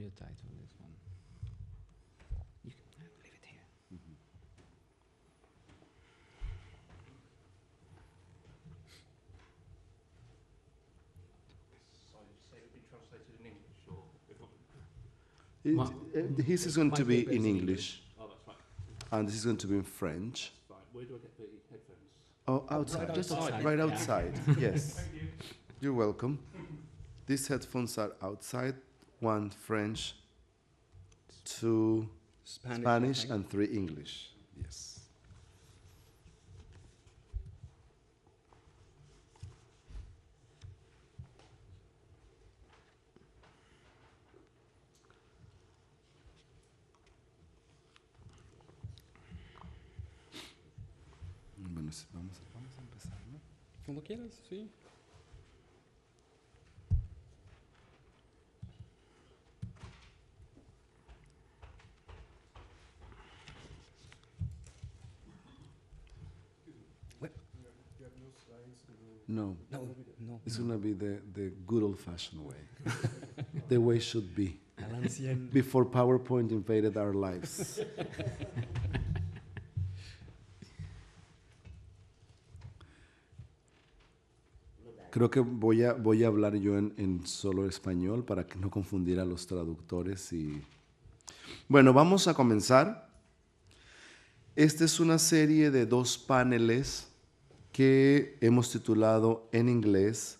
new title, this one. You can leave it here. So you say it would be translated in English, or His is going to might be best in English, Oh, that's fine. and this is going to be in French. Fine. Where do I get the headphones? Oh, outside. Just outside. Right Yeah. outside, yes. Thank you. You're welcome. These headphones are outside, one French, two Spanish, and three English. Yes. Bueno, vamos a empezar, ¿no? Como quieras, sí. No, No, no. it's going to be the good old-fashioned way. The way it should be. À l'ancienne. Before PowerPoint invaded our lives. Creo que voy a hablar yo en solo español para que no confundir a los traductores. Bueno, vamos a comenzar. Esta es una serie de 2 paneles que hemos titulado en inglés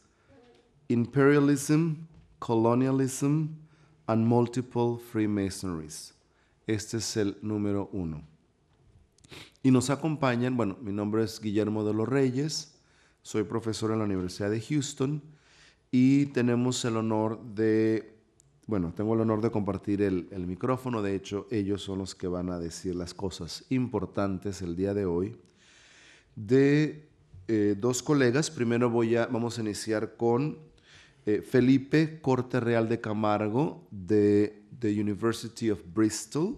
Imperialism, Colonialism and Multiple Freemasonries. Este es el número 1. Y nos acompañan, bueno, mi nombre es Guillermo de los Reyes, soy profesor en la Universidad de Houston y tenemos el honor de, tengo el honor de compartir el micrófono. De hecho, ellos son los que van a decir las cosas importantes el día de hoy. De 2 colegas, primero vamos a iniciar con Felipe Corte Real de Camargo de the University of Bristol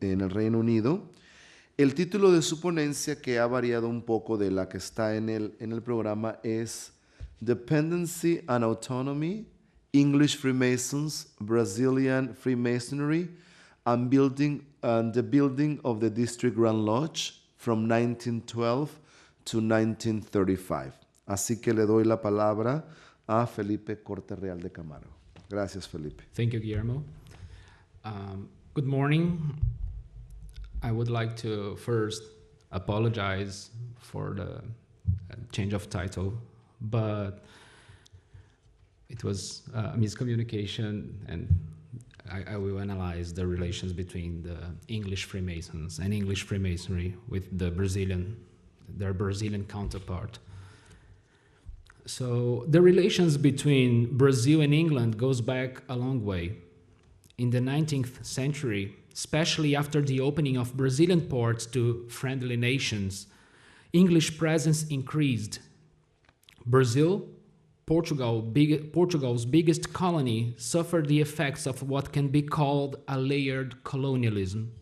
en el Reino Unido. El título de su ponencia, que ha variado un poco de la que está en el programa, es Dependency and Autonomy, English Freemasons, Brazilian Freemasonry, and the Building of the District Grand Lodge from 1912 to 1935. Así que le doy la palabra a Felipe Corte Real de Camargo. Gracias, Felipe. Thank you, Guillermo. Good morning. I would like to first apologize for the change of title, but it was a miscommunication, and I will analyze the relations between the English Freemasons and English Freemasonry with their Brazilian counterpart. So the relations between Brazil and England goes back a long way. In the 19th century, especially after the opening of Brazilian ports to friendly nations, English presence increased. Brazil, Portugal's biggest colony, suffered the effects of what can be called a layered colonialism.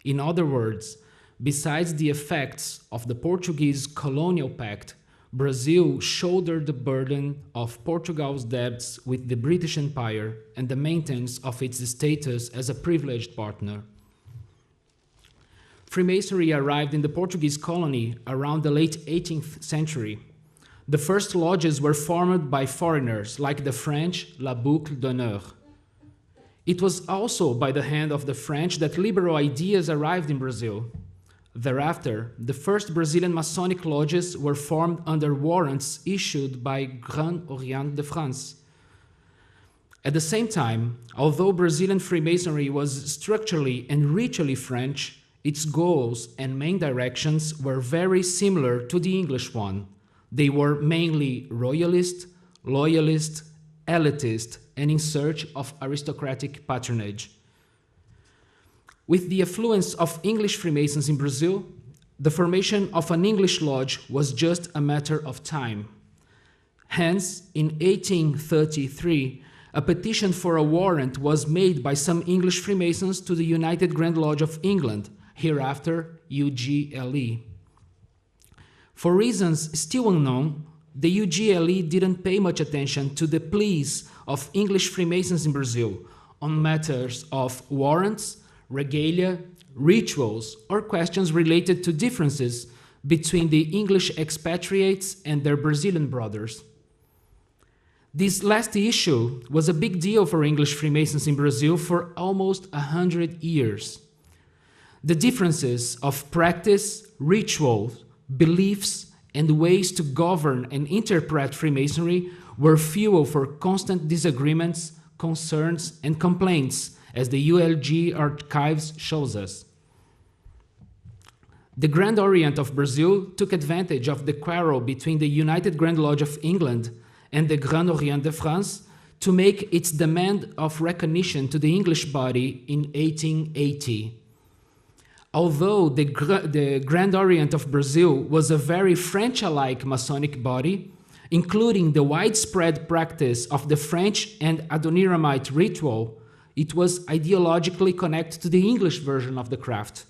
In other words, besides the effects of the Portuguese colonial pact, Brazil shouldered the burden of Portugal's debts with the British Empire and the maintenance of its status as a privileged partner. Freemasonry arrived in the Portuguese colony around the late 18th century. The first lodges were formed by foreigners like the French La Boucle d'Honneur. It was also by the hand of the French that liberal ideas arrived in Brazil. Thereafter, the first Brazilian Masonic lodges were formed under warrants issued by Grand Orient de France. At the same time, although Brazilian Freemasonry was structurally and ritually French, its goals and main directions were very similar to the English one. They were mainly royalist, loyalist, elitist, and in search of aristocratic patronage. With the affluence of English Freemasons in Brazil, the formation of an English lodge was just a matter of time. Hence, in 1833, a petition for a warrant was made by some English Freemasons to the United Grand Lodge of England, hereafter UGLE. For reasons still unknown, the UGLE didn't pay much attention to the pleas of English Freemasons in Brazil on matters of warrants, regalia, rituals, or questions related to differences between the English expatriates and their Brazilian brothers. This last issue was a big deal for English Freemasons in Brazil for almost 100 years. The differences of practice, rituals, beliefs, and ways to govern and interpret Freemasonry were fuel for constant disagreements, concerns, and complaints, as the ULG archives shows us. The Grand Orient of Brazil took advantage of the quarrel between the United Grand Lodge of England and the Grand Orient de France to make its demand of recognition to the English body in 1880. Although the Grand Orient of Brazil was a very French-alike Masonic body, including the widespread practice of the French and Adoniramite ritual, it was ideologically connected to the English version of the craft.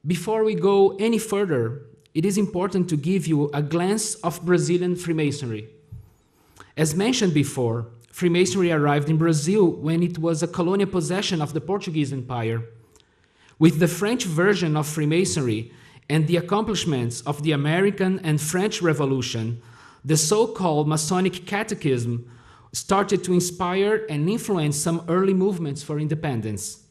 Before we go any further, it is important to give you a glance of Brazilian Freemasonry. As mentioned before, Freemasonry arrived in Brazil when it was a colonial possession of the Portuguese Empire. With the French version of Freemasonry and the accomplishments of the American and French Revolution, the so-called Masonic Catechism started to inspire and influence some early movements for independence.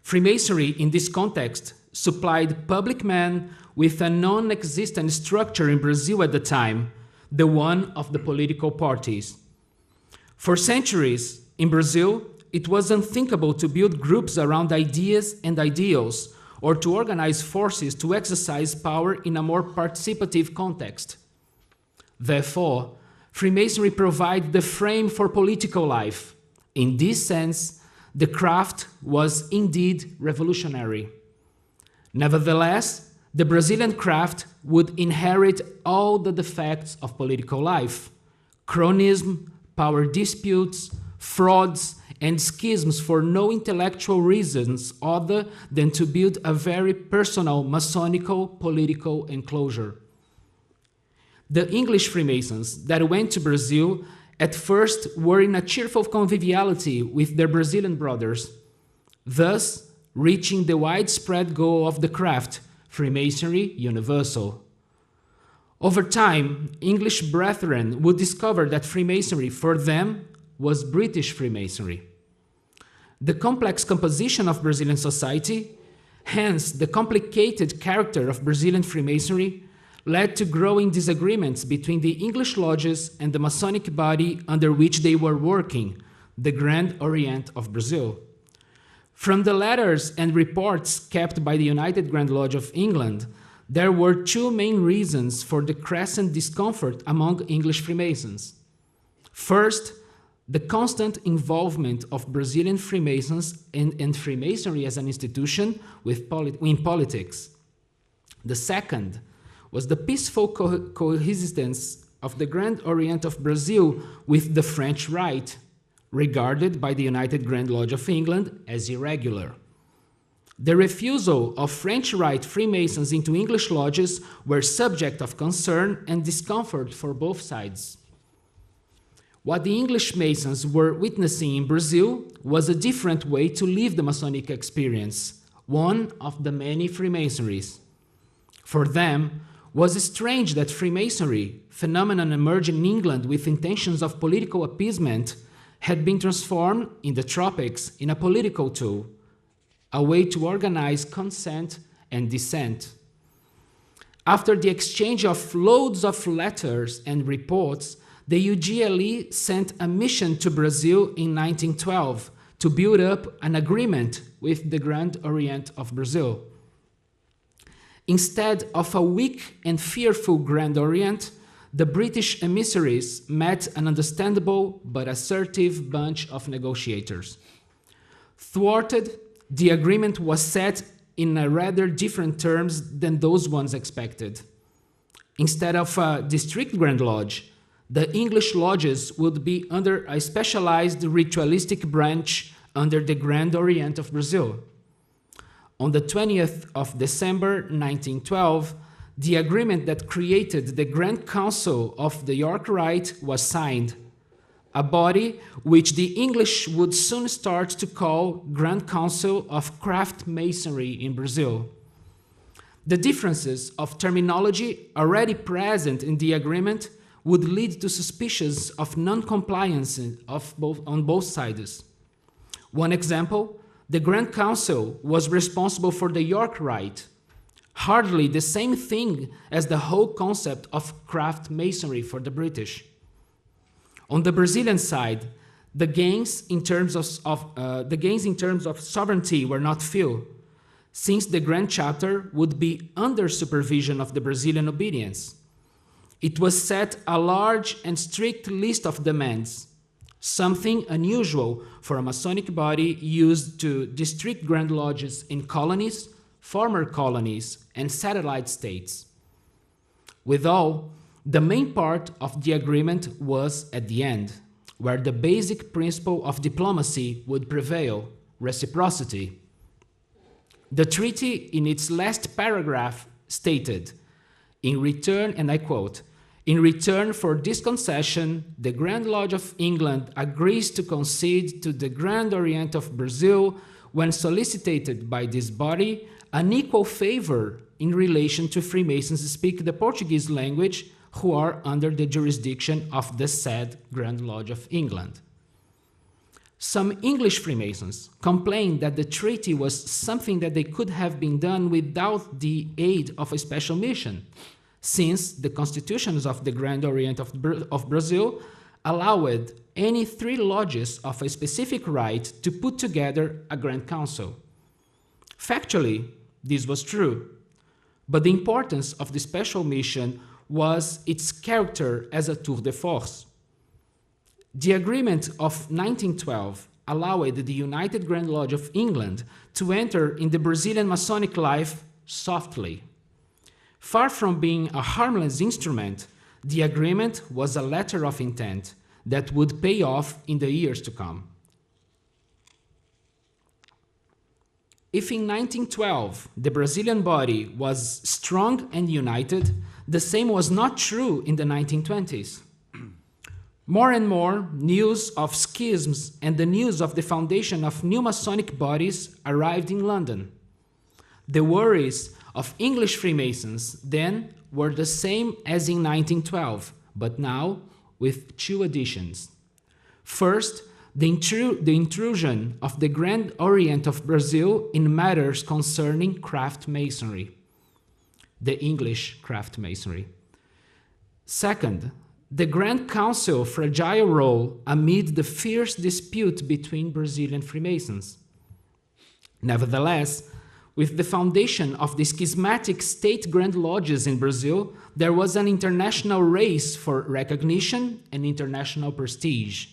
Freemasonry, in this context, supplied public men with a non-existent structure in Brazil at the time, the one of the political parties. For centuries, in Brazil, it was unthinkable to build groups around ideas and ideals, or to organize forces to exercise power in a more participative context. Therefore, Freemasonry provided the frame for political life. In this sense, the craft was indeed revolutionary. Nevertheless, the Brazilian craft would inherit all the defects of political life: cronyism, power disputes, frauds, and schisms for no intellectual reasons other than to build a very personal Masonical political enclosure. The English Freemasons that went to Brazil at first were in a cheerful conviviality with their Brazilian brothers, thus reaching the widespread goal of the craft, Freemasonry Universal. Over time, English brethren would discover that Freemasonry for them was British Freemasonry. The complex composition of Brazilian society, hence the complicated character of Brazilian Freemasonry, led to growing disagreements between the English lodges and the Masonic body under which they were working, the Grand Orient of Brazil. From the letters and reports kept by the United Grand Lodge of England, there were two main reasons for the crescent discomfort among English Freemasons. First, the constant involvement of Brazilian Freemasons and Freemasonry as an institution in politics. The second was the peaceful coexistence of the Grand Orient of Brazil with the French Rite, regarded by the United Grand Lodge of England as irregular. The refusal of French Rite Freemasons into English lodges were subject of concern and discomfort for both sides. What the English Masons were witnessing in Brazil was a different way to live the Masonic experience, one of the many Freemasonries. For them, was strange that Freemasonry, phenomenon emerging in England with intentions of political appeasement, had been transformed in the tropics in a political tool, a way to organize consent and dissent. After the exchange of loads of letters and reports, the UGLE sent a mission to Brazil in 1912 to build up an agreement with the Grand Orient of Brazil. Instead of a weak and fearful Grand Orient, the British emissaries met an understandable but assertive bunch of negotiators. Thwarted, the agreement was set in a rather different terms than those ones expected. Instead of a district Grand Lodge, the English lodges would be under a specialized ritualistic branch under the Grand Orient of Brazil. On the 20th of December 1912, the agreement that created the Grand Council of the York Rite was signed, a body which the English would soon start to call Grand Council of Craft Masonry in Brazil. The differences of terminology already present in the agreement would lead to suspicions of non-compliance on both sides. One example, the Grand Council was responsible for the York Rite, hardly the same thing as the whole concept of craft masonry for the British. On the Brazilian side, the gains in terms of sovereignty were not few, since the Grand Chapter would be under supervision of the Brazilian obedience. It was set a large and strict list of demands, something unusual for a Masonic body used to district Grand Lodges in colonies, former colonies, and satellite states. Withal, the main part of the agreement was at the end, where the basic principle of diplomacy would prevail, reciprocity. The treaty, in its last paragraph, stated, in return, and I quote, "In return for this concession, the Grand Lodge of England agrees to concede to the Grand Orient of Brazil, when solicited by this body, an equal favor in relation to Freemasons who speak the Portuguese language who are under the jurisdiction of the said Grand Lodge of England." Some English Freemasons complained that the treaty was something that they could have been done without the aid of a special mission, since the constitutions of the Grand Orient of Brazil allowed any 3 lodges of a specific right to put together a Grand Council. Factually, this was true, but the importance of the special mission was its character as a tour de force. The agreement of 1912 allowed the United Grand Lodge of England to enter in the Brazilian Masonic life softly. Far from being a harmless instrument, the agreement was a letter of intent that would pay off in the years to come. If in 1912 the Brazilian body was strong and united, the same was not true in the 1920s. More and more news of schisms and the news of the foundation of new Masonic bodies arrived in London. The worries of English Freemasons then were the same as in 1912, but now with 2 additions. First, the intrusion of the Grand Orient of Brazil in matters concerning craft masonry, the English craft masonry. Second, the Grand Council fragile role amid the fierce dispute between Brazilian Freemasons. Nevertheless, with the foundation of the schismatic state Grand Lodges in Brazil, there was an international race for recognition and international prestige.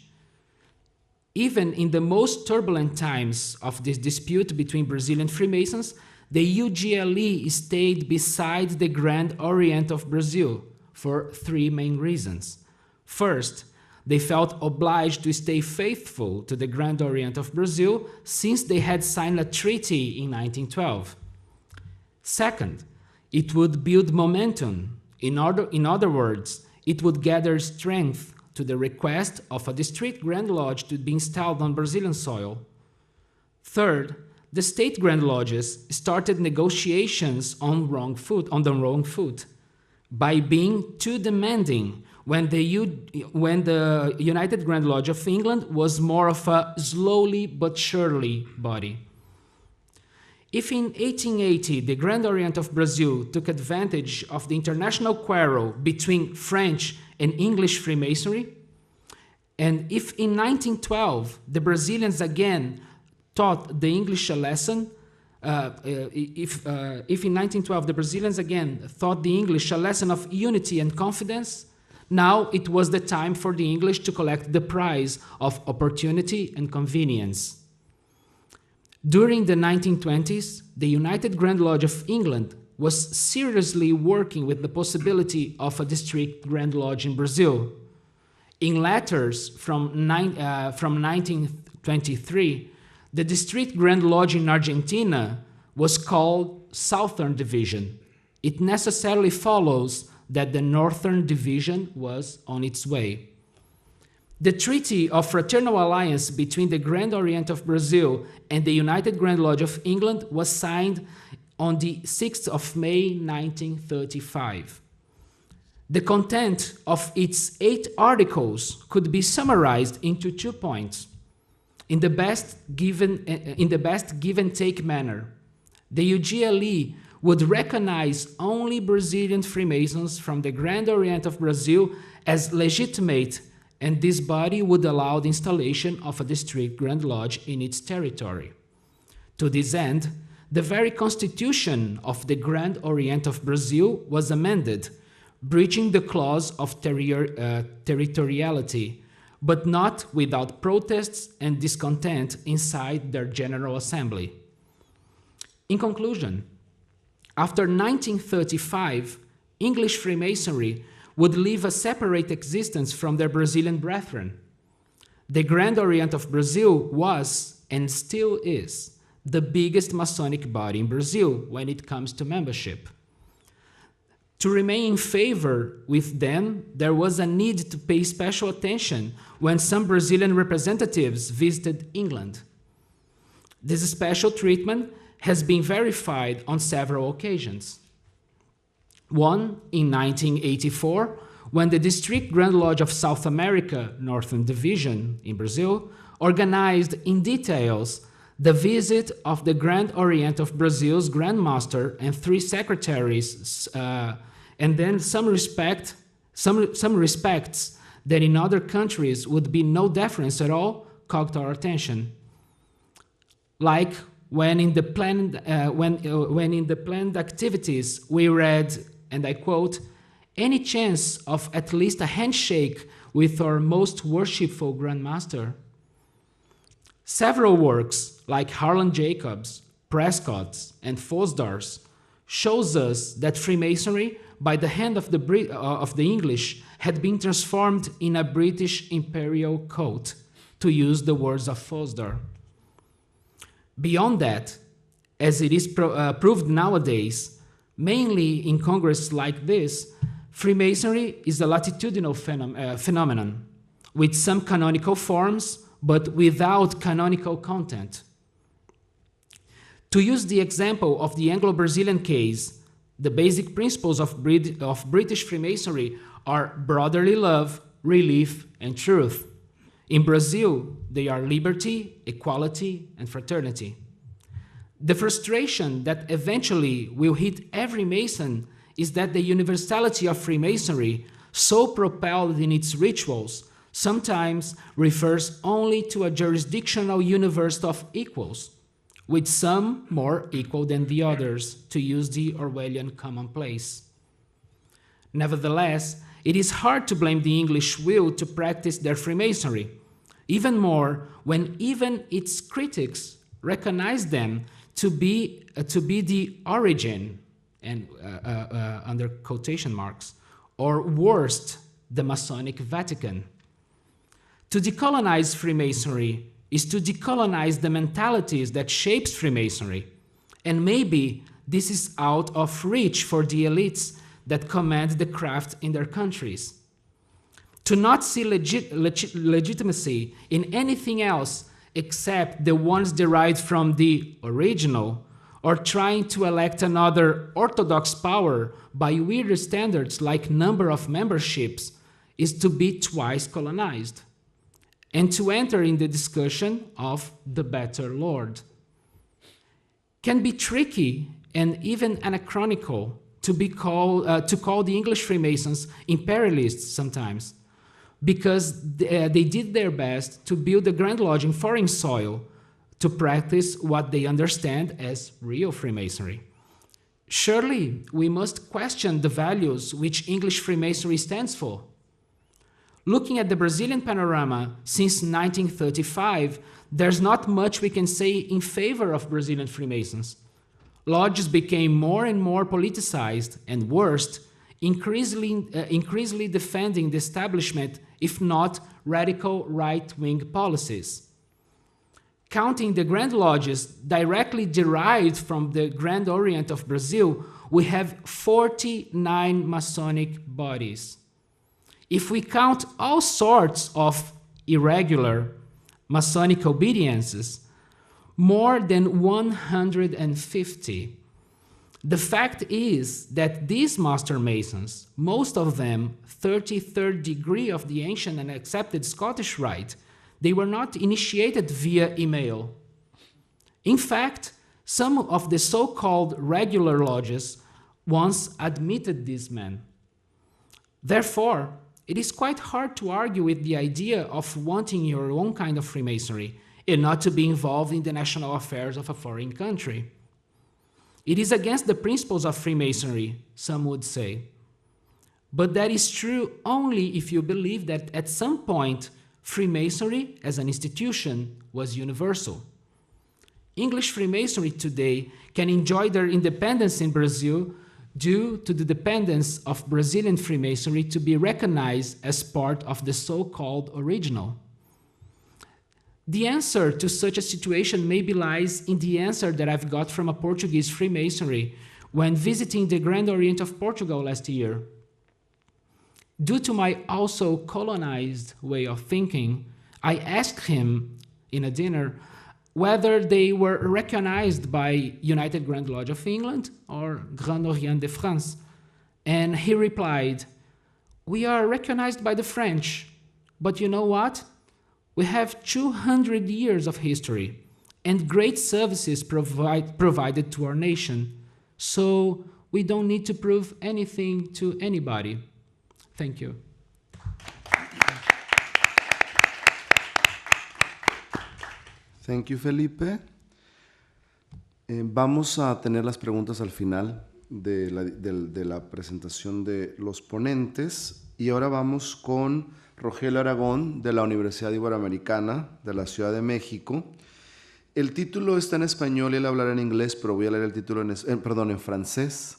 Even in the most turbulent times of this dispute between Brazilian Freemasons, the UGLE stayed beside the Grand Orient of Brazil for 3 main reasons. First, they felt obliged to stay faithful to the Grand Orient of Brazil since they had signed a treaty in 1912. Second, it would build momentum. In other words, it would gather strength to the request of a district Grand Lodge to be installed on Brazilian soil. Third, the state Grand Lodges started negotiations on the wrong foot, by being too demanding when the United Grand Lodge of England was more of a slowly but surely body. If in 1880 the Grand Orient of Brazil took advantage of the international quarrel between French and English Freemasonry, and if in 1912 the Brazilians again taught the English a lesson, if in 1912 the Brazilians again taught the English a lesson of unity and confidence, now it was the time for the English to collect the prize of opportunity and convenience. During the 1920s, the United Grand Lodge of England was seriously working with the possibility of a district Grand Lodge in Brazil. In letters from 1923, the district Grand Lodge in Argentina was called Southern Division. it necessarily follows that the Northern Division was on its way. The Treaty of Fraternal Alliance between the Grand Orient of Brazil and the United Grand Lodge of England was signed on the 6th of May 1935. The content of its 8 articles could be summarized into 2 points. In the best give and take manner, the UGLE would recognize only Brazilian Freemasons from the Grand Orient of Brazil as legitimate, and this body would allow the installation of a district Grand Lodge in its territory. To this end, the very constitution of the Grand Orient of Brazil was amended, breaching the clause of territoriality, but not without protests and discontent inside their General Assembly. In conclusion, after 1935, English Freemasonry would live a separate existence from their Brazilian brethren. The Grand Orient of Brazil was, and still is, the biggest Masonic body in Brazil when it comes to membership. To remain in favor with them, there was a need to pay special attention when some Brazilian representatives visited England. This special treatment has been verified on several occasions. One in 1984, when the District Grand Lodge of South America, Northern Division in Brazil, organized in details the visit of the Grand Orient of Brazil's Grand Master and 3 secretaries, and then some respects that in other countries would be no deference at all caught our attention. Like when in the planned activities we read, and I quote, "Any chance of at least a handshake with our most worshipful Grand Master?" Several works, like Harlan Jacobs, Prescott's, and Fosdar's, shows us that Freemasonry, by the hand of the English, had been transformed in a British imperial cult, to use the words of Fosdar. Beyond that, as it is proved nowadays, mainly in Congress like this, Freemasonry is a latitudinal phenomenon, with some canonical forms, but without canonical content. To use the example of the Anglo-Brazilian case, the basic principles of British Freemasonry are brotherly love, relief, and truth. In Brazil, they are liberty, equality, and fraternity. The frustration that eventually will hit every Mason is that the universality of Freemasonry, so propelled in its rituals, sometimes refers only to a jurisdictional universe of equals, with some more equal than the others, to use the Orwellian commonplace. Nevertheless, it is hard to blame the English will to practice their Freemasonry, even more when even its critics recognize them to be the origin, and under quotation marks, or worst, the Masonic Vatican. To decolonize Freemasonry is to decolonize the mentalities that shapes Freemasonry, and maybe this is out of reach for the elites that command the craft in their countries. To not see legitimacy in anything else except the ones derived from the original, or trying to elect another orthodox power by weirder standards like number of memberships, is to be twice colonized, and to enter in the discussion of the better Lord. Can be tricky and even anachronical to call the English Freemasons imperialists sometimes, because they did their best to build a Grand Lodge in foreign soil to practice what they understand as real Freemasonry. Surely, we must question the values which English Freemasonry stands for. Looking at the Brazilian panorama since 1935, there's not much we can say in favor of Brazilian Freemasons. Lodges became more and more politicized, and worst, increasingly defending the establishment, if not radical right-wing policies. Counting the Grand Lodges directly derived from the Grand Orient of Brazil we have 49 Masonic bodies. If we count all sorts of irregular Masonic obediences, more than 150. The fact is that these Master Masons, most of them 33rd degree of the ancient and accepted Scottish Rite, they were not initiated via email. In fact, some of the so-called regular lodges once admitted these men. Therefore, it is quite hard to argue with the idea of wanting your own kind of Freemasonry and not to be involved in the national affairs of a foreign country. It is against the principles of Freemasonry, some would say. But that is true only if you believe that at some point, Freemasonry as an institution was universal. English Freemasonry today can enjoy their independence in Brazil due to the dependence of Brazilian Freemasonry to be recognized as part of the so-called original. The answer to such a situation maybe lies in the answer that I've got from a Portuguese Freemasonry when visiting the Grand Orient of Portugal last year. Due to my also colonized way of thinking, I asked him in a dinner whether they were recognized by United Grand Lodge of England or Grand Orient de France. And he replied, "We are recognized by the French, but you know what? We have 200 years of history and great services provided to our nation, so we don't need to prove anything to anybody." Thank you. Thank you, Felipe. Vamos a tener las preguntas al final de la presentación de los ponentes. Y ahora vamos con Rogelio Aragón, de la Universidad Iberoamericana de la Ciudad de México. El título está en español y él hablará en inglés, pero voy a leer el título en francés.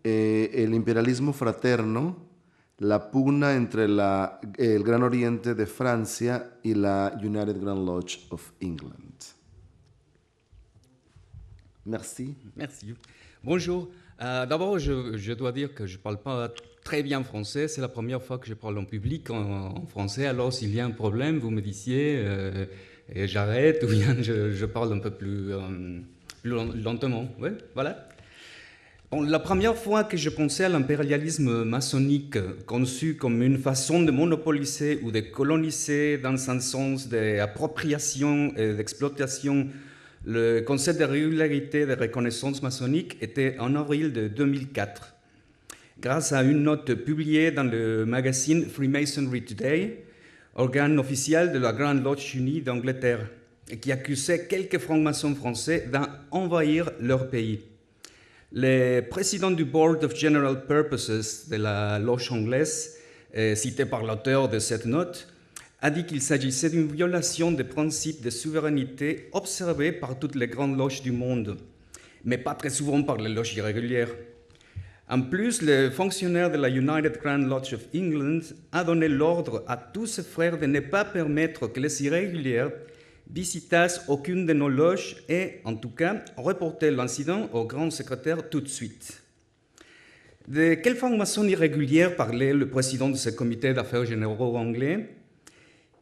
El imperialismo fraterno, la pugna entre el Gran Oriente de Francia y la United Grand Lodge of England. Merci. Merci. Bonjour. D'abord, je dois dire que je ne parle pas très bien français. C'est la première fois que je parle en public en français. Alors, s'il y a un problème, vous me disiez et j'arrête ou bien je parle un peu plus lentement. Ouais, voilà. Bon, la première fois que je pensais à l'impérialisme maçonnique conçu comme une façon de monopoliser ou de coloniser dans un sens d'appropriation et d'exploitation le concept de régularité de reconnaissance maçonnique était en avril de 2004. Grâce à une note publiée dans le magazine Freemasonry Today, organe officiel de la Grande Loge Unie d'Angleterre, qui accusait quelques francs-maçons français d'envahir leur pays. Le président du Board of General Purposes de la loge anglaise, cité par l'auteur de cette note, a dit qu'il s'agissait d'une violation des principes de souveraineté observés par toutes les grandes loges du monde, mais pas très souvent par les loges irrégulières. En plus, le fonctionnaire de la United Grand Lodge of England a donné l'ordre à tous ses frères de ne pas permettre que les irrégulières visitassent aucune de nos loges et, en tout cas, reporter l'incident au grand secrétaire tout de suite. De quelle franc-maçon irrégulière parlait le président de ce comité d'affaires généraux anglais?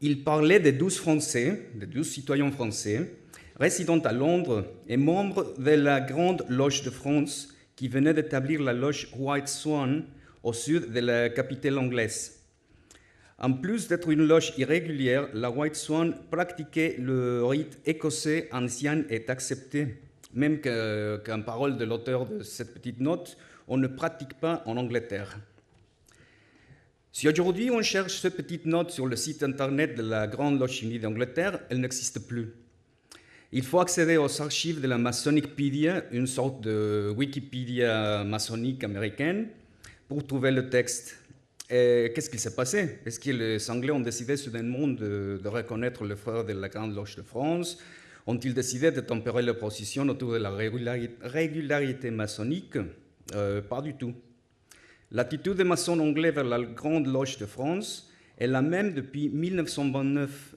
Il parlait de 12 Français, de 12 citoyens français, résidant à Londres et membres de la Grande Loge de France qui venait d'établir la loge White Swan au sud de la capitale anglaise. En plus d'être une loge irrégulière, la White Swan pratiquait le rite écossais ancien et accepté, même qu'en parole de l'auteur de cette petite note, on ne pratique pas en Angleterre. Si aujourd'hui on cherche cette petite note sur le site internet de la Grande Loge Unie d'Angleterre, elle n'existe plus. Il faut accéder aux archives de la Masonicpedia, une sorte de Wikipédia maçonnique américaine, pour trouver le texte. Et qu'est-ce qui s'est passé? Est-ce que les Anglais ont décidé soudainement de reconnaître les frères de la Grande Loge de France? Ont-ils décidé de tempérer leur position autour de la régularité maçonnique? Pas du tout. L'attitude des maçons anglais vers la Grande Loge de France est la même depuis 1929,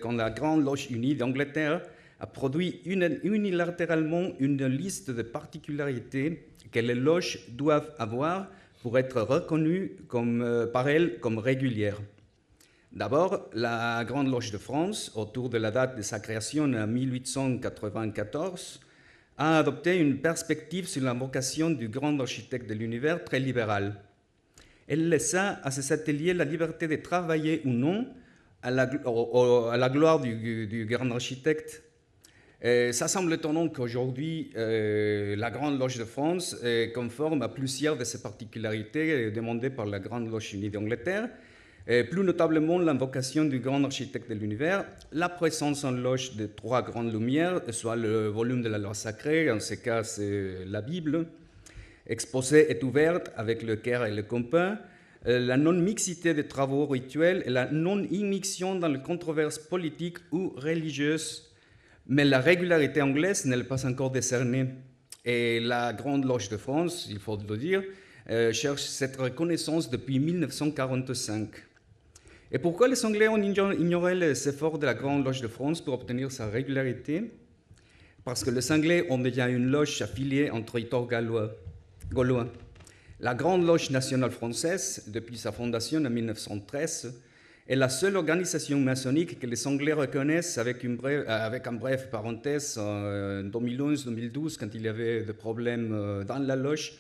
quand la Grande Loge Unie d'Angleterre a produit unilatéralement une liste de particularités que les loges doivent avoir pour être reconnues par elles comme régulières. D'abord, la Grande Loge de France, autour de la date de sa création en 1894, a adopté une perspective sur l'invocation du grand architecte de l'univers très libérale. Elle laissa à ses ateliers la liberté de travailler ou non à la gloire du grand architecte. Et ça semble étonnant qu'aujourd'hui, la Grande Loge de France est conforme à plusieurs de ses particularités demandées par la Grande Loge unie d'Angleterre, plus notablement l'invocation du grand architecte de l'univers, la présence en loge de 3 grandes lumières, soit le volume de la loi sacrée, en ce cas c'est la Bible, exposée et ouverte avec le cœur et le compas, la non-mixité des travaux rituels et la non-immixion dans les controverses politiques ou religieuses. Mais la régularité anglaise n'est pas encore décernée. Et la Grande Loge de France, il faut le dire, cherche cette reconnaissance depuis 1945. Et pourquoi les Anglais ont ignoré les efforts de la Grande Loge de France pour obtenir sa régularité? Parce que les Anglais ont déjà une loge affiliée en territoire gaulois. La Grande Loge nationale française, depuis sa fondation en 1913, est la seule organisation maçonnique que les Anglais reconnaissent avec un bref parenthèse en 2011-2012, quand il y avait des problèmes dans la loge.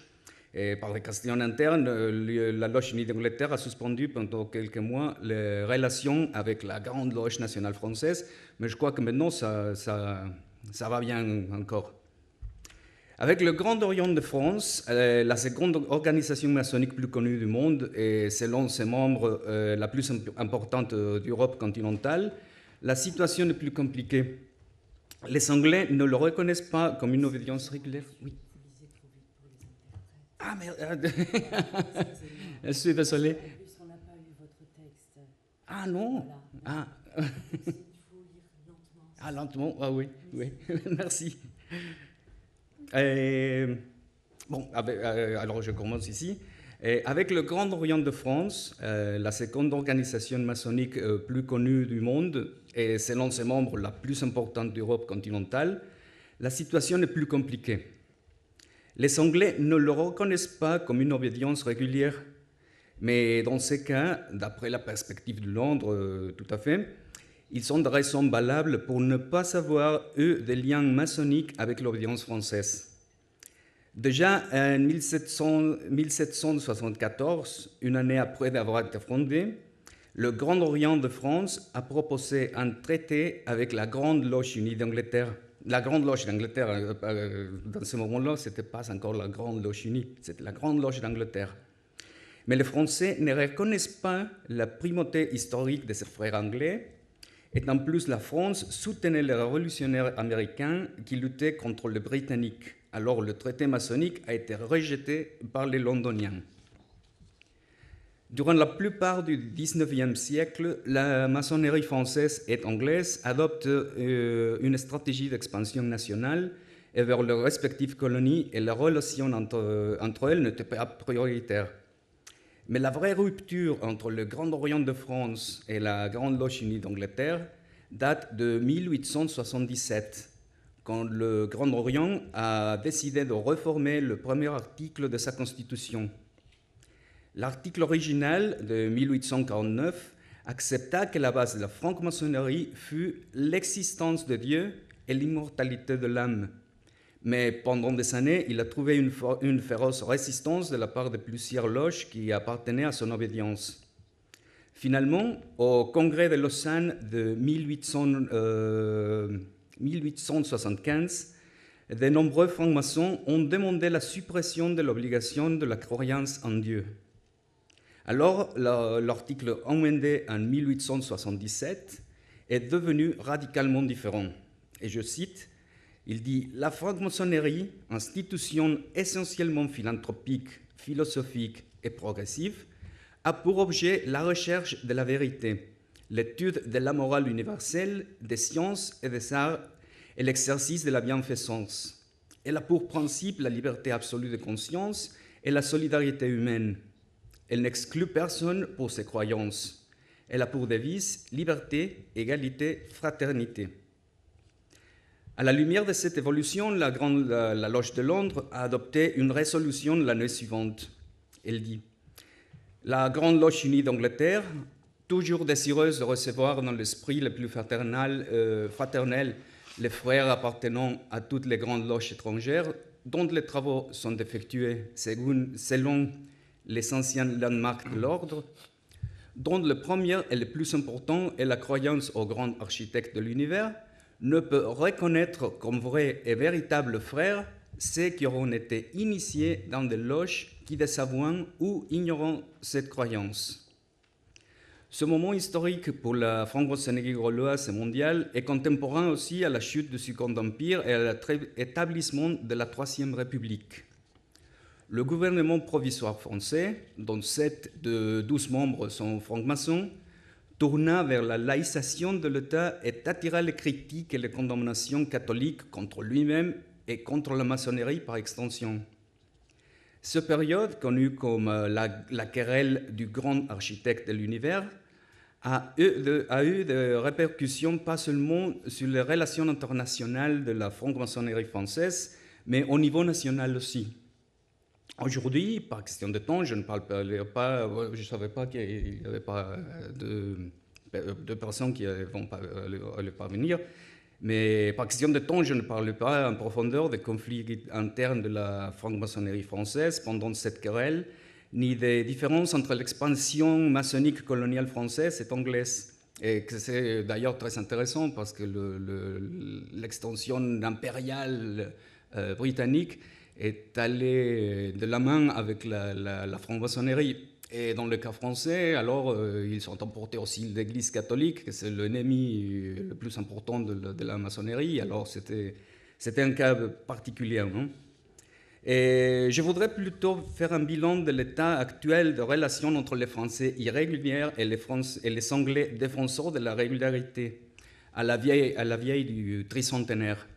Et par des questions internes, la Loge unie d'Angleterre a suspendu pendant quelques mois les relations avec la Grande Loge nationale française, mais je crois que maintenant ça va bien encore. Avec le Grand Orient de France, la seconde organisation maçonnique plus connue du monde et selon ses membres la plus importante d'Europe continentale, la situation est plus compliquée. Les Anglais ne le reconnaissent pas comme une obédience régulière. Oui. Ah merde, je suis désolé. En plus, on n'a pas eu votre texte. Ah non. Voilà. Ah. Il faut lire lentement. Ah lentement, ah oui, oui. Merci. Bon, alors je commence ici. Avec le Grand Orient de France, la seconde organisation maçonnique plus connue du monde et selon ses membres la plus importante d'Europe continentale, la situation est plus compliquée. Les Anglais ne le reconnaissent pas comme une obédience régulière, mais dans ces cas, d'après la perspective de Londres, tout à fait, ils ont des raisons valables pour ne pas avoir, eux, des liens maçonniques avec l'obédience française. Déjà en 1774, une année après avoir été fondé, le Grand Orient de France a proposé un traité avec la Grande Loge unie d'Angleterre. La Grande Loge d'Angleterre, dans ce moment-là, ce n'était pas encore la Grande Loge unie, c'était la Grande Loge d'Angleterre. Mais les Français ne reconnaissent pas la primauté historique de ces frères anglais, et en plus la France soutenait les révolutionnaires américains qui luttaient contre les Britanniques. Alors le traité maçonnique a été rejeté par les Londoniens. Durant la plupart du XIXe siècle, la maçonnerie française et anglaise adoptent une stratégie d'expansion nationale et vers leurs respectives colonies, et la relation entre elles n'était pas prioritaire. Mais la vraie rupture entre le Grand Orient de France et la Grande Loge unie d'Angleterre date de 1877, quand le Grand Orient a décidé de réformer le premier article de sa constitution. L'article original de 1849 accepta que la base de la franc-maçonnerie fût l'existence de Dieu et l'immortalité de l'âme. Mais pendant des années, il a trouvé une féroce résistance de la part de plusieurs loges qui appartenaient à son obédience. Finalement, au congrès de Lausanne de 1875, de nombreux francs-maçons ont demandé la suppression de l'obligation de la croyance en Dieu. Alors, l'article amendé en 1877 est devenu radicalement différent. Et je cite, il dit « La franc-maçonnerie, institution essentiellement philanthropique, philosophique et progressive, a pour objet la recherche de la vérité, l'étude de la morale universelle, des sciences et des arts et l'exercice de la bienfaisance. Elle a pour principe la liberté absolue de conscience et la solidarité humaine. Elle n'exclut personne pour ses croyances. Elle a pour devise liberté, égalité, fraternité. » À la lumière de cette évolution, la Loge de Londres a adopté une résolution l'année suivante. Elle dit « La Grande Loge unie d'Angleterre, toujours désireuse de recevoir dans l'esprit le plus fraternel les frères appartenant à toutes les grandes loges étrangères, dont les travaux sont effectués selon les anciens landmarks de l'ordre, dont le premier et le plus important est la croyance au grand architecte de l'univers, ne peut reconnaître comme vrais et véritables frères ceux qui auront été initiés dans des loges qui désavouant ou ignorant cette croyance. » Ce moment historique pour la franc-maçonnerie gauloise et mondiale est contemporain aussi à la chute du Second Empire et à l'établissement de la Troisième République. Le gouvernement provisoire français, dont 7 de 12 membres sont francs-maçons, tourna vers la laïcisation de l'État et attira les critiques et les condamnations catholiques contre lui-même et contre la maçonnerie par extension. Cette période, connue comme la querelle du grand architecte de l'univers, a eu des répercussions pas seulement sur les relations internationales de la franc-maçonnerie française, mais au niveau national aussi. Aujourd'hui, par question de temps, je ne savais pas qu'il n'y avait pas de personnes qui vont pas venir, mais par question de temps, je ne parle pas en profondeur des conflits internes de la franc-maçonnerie française pendant cette querelle, ni des différences entre l'expansion maçonnique coloniale française et anglaise. Et c'est d'ailleurs très intéressant parce que l'extension impériale britannique est allée de la main avec la franc-maçonnerie. Et dans le cas français, alors, ils sont emportés aussi l'Église catholique, que c'est l'ennemi le plus important de la maçonnerie. Alors, c'était un cas particulier. Hein. Et je voudrais plutôt faire un bilan de l'état actuel de relations entre les Français irréguliers et les Anglais défenseurs de la régularité, à la vieille du tricentenaire.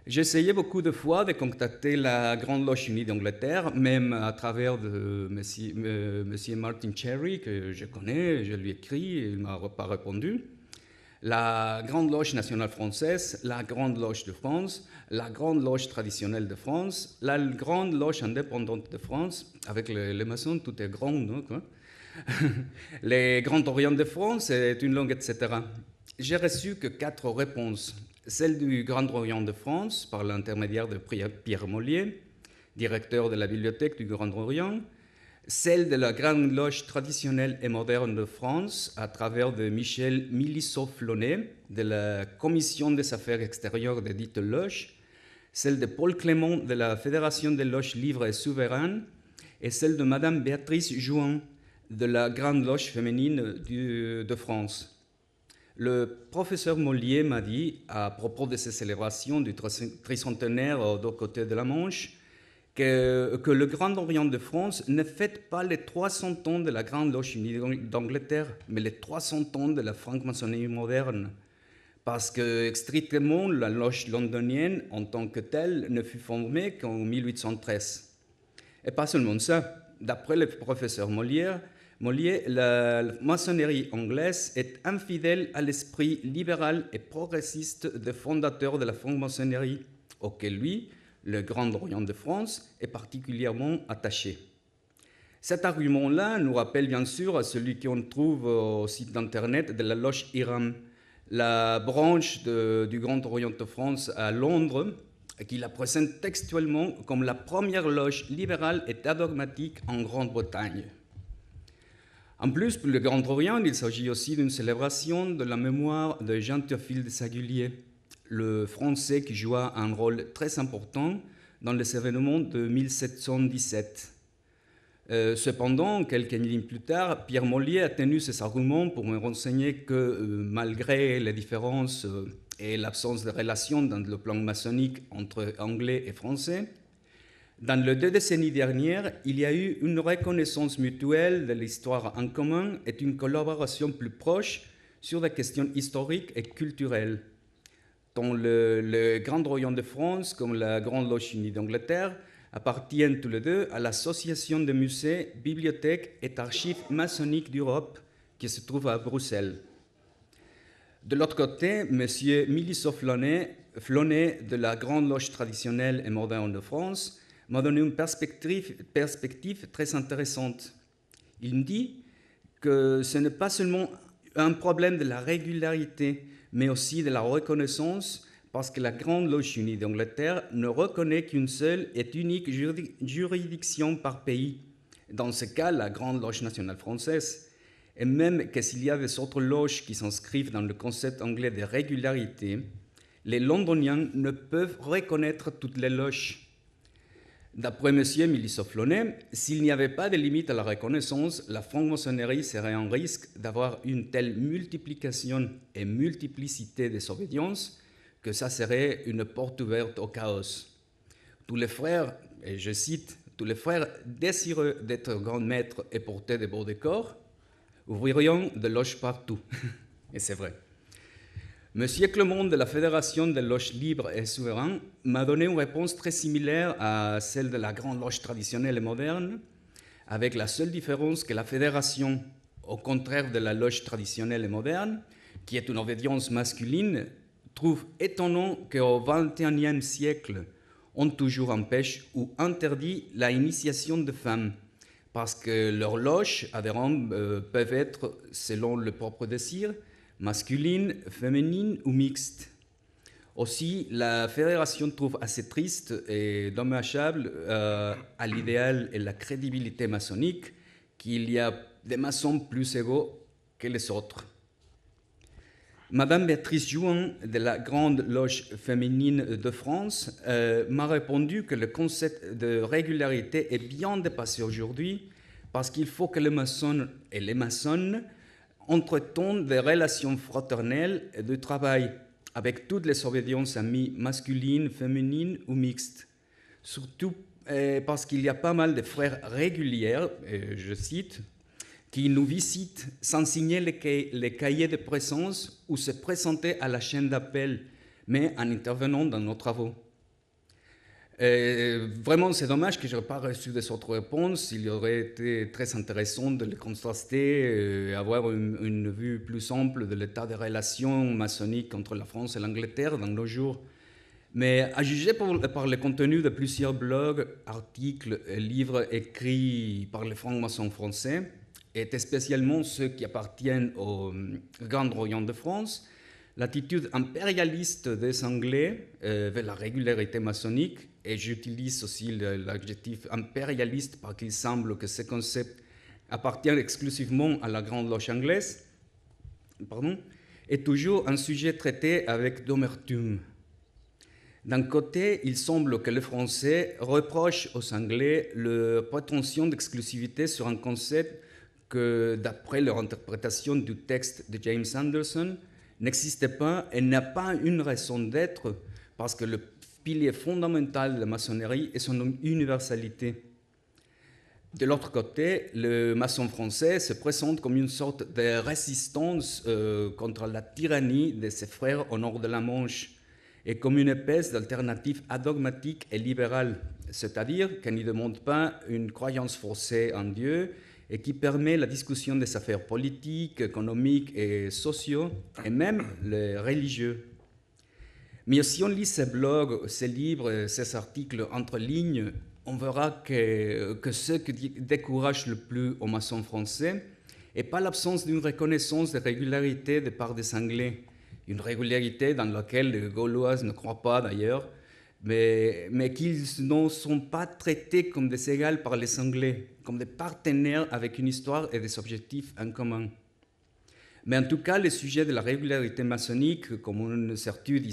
J'ai essayé beaucoup de fois de contacter la Grande Loge unie d'Angleterre, même à travers de monsieur Martin Cherry, que je connais, je lui ai écrit, il ne m'a pas répondu. La Grande Loge nationale française, la Grande Loge de France, la Grande Loge traditionnelle de France, la Grande Loge indépendante de France, avec les maçons, tout est grand, non, quoi. Les Grands Orients de France, c'est une langue, etc. J'ai reçu que 4 réponses. Celle du Grand Orient de France, par l'intermédiaire de Pierre Mollier, directeur de la bibliothèque du Grand Orient, celle de la Grande Loge traditionnelle et moderne de France, à travers de Michel Milissot-Flonnet, de la Commission des affaires extérieures de dite loge, celle de Paul Clément de la Fédération des loges libres et souveraines, et celle de Madame Béatrice Jouan de la Grande Loge féminine de France. Le professeur Mollier m'a dit, à propos de ces célébrations du tricentenaire aux deux côtés de la Manche, que le Grand Orient de France ne fête pas les 300 ans de la Grande Loge unie d'Angleterre, mais les 300 ans de la franc-maçonnerie moderne. Parce que, strictement, la loge londonienne, en tant que telle, ne fut formée qu'en 1813. Et pas seulement ça. D'après le professeur Mollier, la maçonnerie anglaise est infidèle à l'esprit libéral et progressiste des fondateurs de la franc-maçonnerie, auquel lui, le Grand Orient de France, est particulièrement attaché. Cet argument-là nous rappelle bien sûr à celui qu'on trouve au site d'internet de la loge Hiram, la branche du Grand Orient de France à Londres, qui la présente textuellement comme la première loge libérale et adogmatique en Grande-Bretagne. En plus, pour le Grand Orient, il s'agit aussi d'une célébration de la mémoire de Jean-Théophile de Sagulier, le Français qui joua un rôle très important dans les événements de 1717. Cependant, quelques lignes plus tard, Pierre Mollier a tenu ses arguments pour me renseigner que, malgré les différences et l'absence de relations dans le plan maçonnique entre Anglais et Français, dans les 2 décennies dernières, il y a eu une reconnaissance mutuelle de l'histoire en commun et une collaboration plus proche sur des questions historiques et culturelles. Tant le Grand Orient de France comme la Grande Loge unie d'Angleterre appartiennent tous les deux à l'Association des musées, bibliothèques et archives maçonniques d'Europe qui se trouve à Bruxelles. De l'autre côté, M. Milisso Flonnet de la Grande Loge traditionnelle et moderne de France m'a donné une perspective très intéressante. Il me dit que ce n'est pas seulement un problème de la régularité, mais aussi de la reconnaissance, parce que la Grande Loge unie d'Angleterre ne reconnaît qu'une seule et unique juridiction par pays. Dans ce cas, la Grande Loge nationale française. Et même que s'il y a des autres loges qui s'inscrivent dans le concept anglais de régularité, les Londoniens ne peuvent reconnaître toutes les loges. D'après M. Milisso Flonnet, s'il n'y avait pas de limite à la reconnaissance, la franc-maçonnerie serait en risque d'avoir une telle multiplication et multiplicité des obédiences que ça serait une porte ouverte au chaos. Tous les frères, et je cite, tous les frères désireux d'être grands maîtres et porter de beaux décors, ouvririons des loges partout. Et c'est vrai. Monsieur Clement de la Fédération des loges libres et souverains m'a donné une réponse très similaire à celle de la Grande Loge traditionnelle et moderne, avec la seule différence que la Fédération, au contraire de la loge traditionnelle et moderne, qui est une obédience masculine, trouve étonnant qu'au XXIe siècle, on toujours empêche ou interdit la initiation de femmes, parce que leurs loges adhérents peuvent être, selon le propre désir, masculines, féminines ou mixtes. Aussi, la fédération trouve assez triste et dommageable à l'idéal et la crédibilité maçonnique qu'il y a des maçons plus égaux que les autres. Madame Béatrice Jouan de la Grande Loge féminine de France m'a répondu que le concept de régularité est bien dépassé aujourd'hui parce qu'il faut que les maçons et les maçonnes entretiennent des relations fraternelles et de travail avec toutes les obédiences amies masculines, féminines ou mixtes. Surtout parce qu'il y a pas mal de frères réguliers, je cite, qui nous visitent sans signer les cahiers de présence ou se présenter à la chaîne d'appel, mais en intervenant dans nos travaux. Vraiment, c'est dommage que je n'ai pas reçu des autres réponses. Il aurait été très intéressant de les contraster et avoir une vue plus ample de l'état des relations maçonniques entre la France et l'Angleterre dans nos jours. Mais à juger par le contenu de plusieurs blogs, articles et livres écrits par les francs-maçons français, et spécialement ceux qui appartiennent au Grand Royaume de France, l'attitude impérialiste des Anglais vers la régularité maçonnique, et j'utilise aussi l'adjectif impérialiste parce qu'il semble que ce concept appartient exclusivement à la Grande Loge anglaise, est toujours un sujet traité avec d'amertume. D'un côté, il semble que les Français reprochent aux Anglais la prétention d'exclusivité sur un concept que, d'après leur interprétation du texte de James Anderson, n'existait pas et n'a pas une raison d'être parce que le pilier fondamental de la maçonnerie est son universalité. De l'autre côté, le maçon français se présente comme une sorte de résistance contre la tyrannie de ses frères au nord de la Manche et comme une espèce d'alternative adogmatique et libérale, c'est-à-dire qu'elle ne demande pas une croyance forcée en Dieu et qui permet la discussion des affaires politiques, économiques et sociaux, et même les religieux. Mais si on lit ces blogs, ces livres, ces articles entre lignes, on verra que ce qui décourage le plus aux maçons français n'est pas l'absence d'une reconnaissance de régularité de part des Anglais, une régularité dans laquelle les Gaulois ne croient pas d'ailleurs, mais qu'ils ne sont pas traités comme des égaux par les Anglais, comme des partenaires avec une histoire et des objectifs en commun. Mais en tout cas, le sujet de la régularité maçonnique, comme une certitude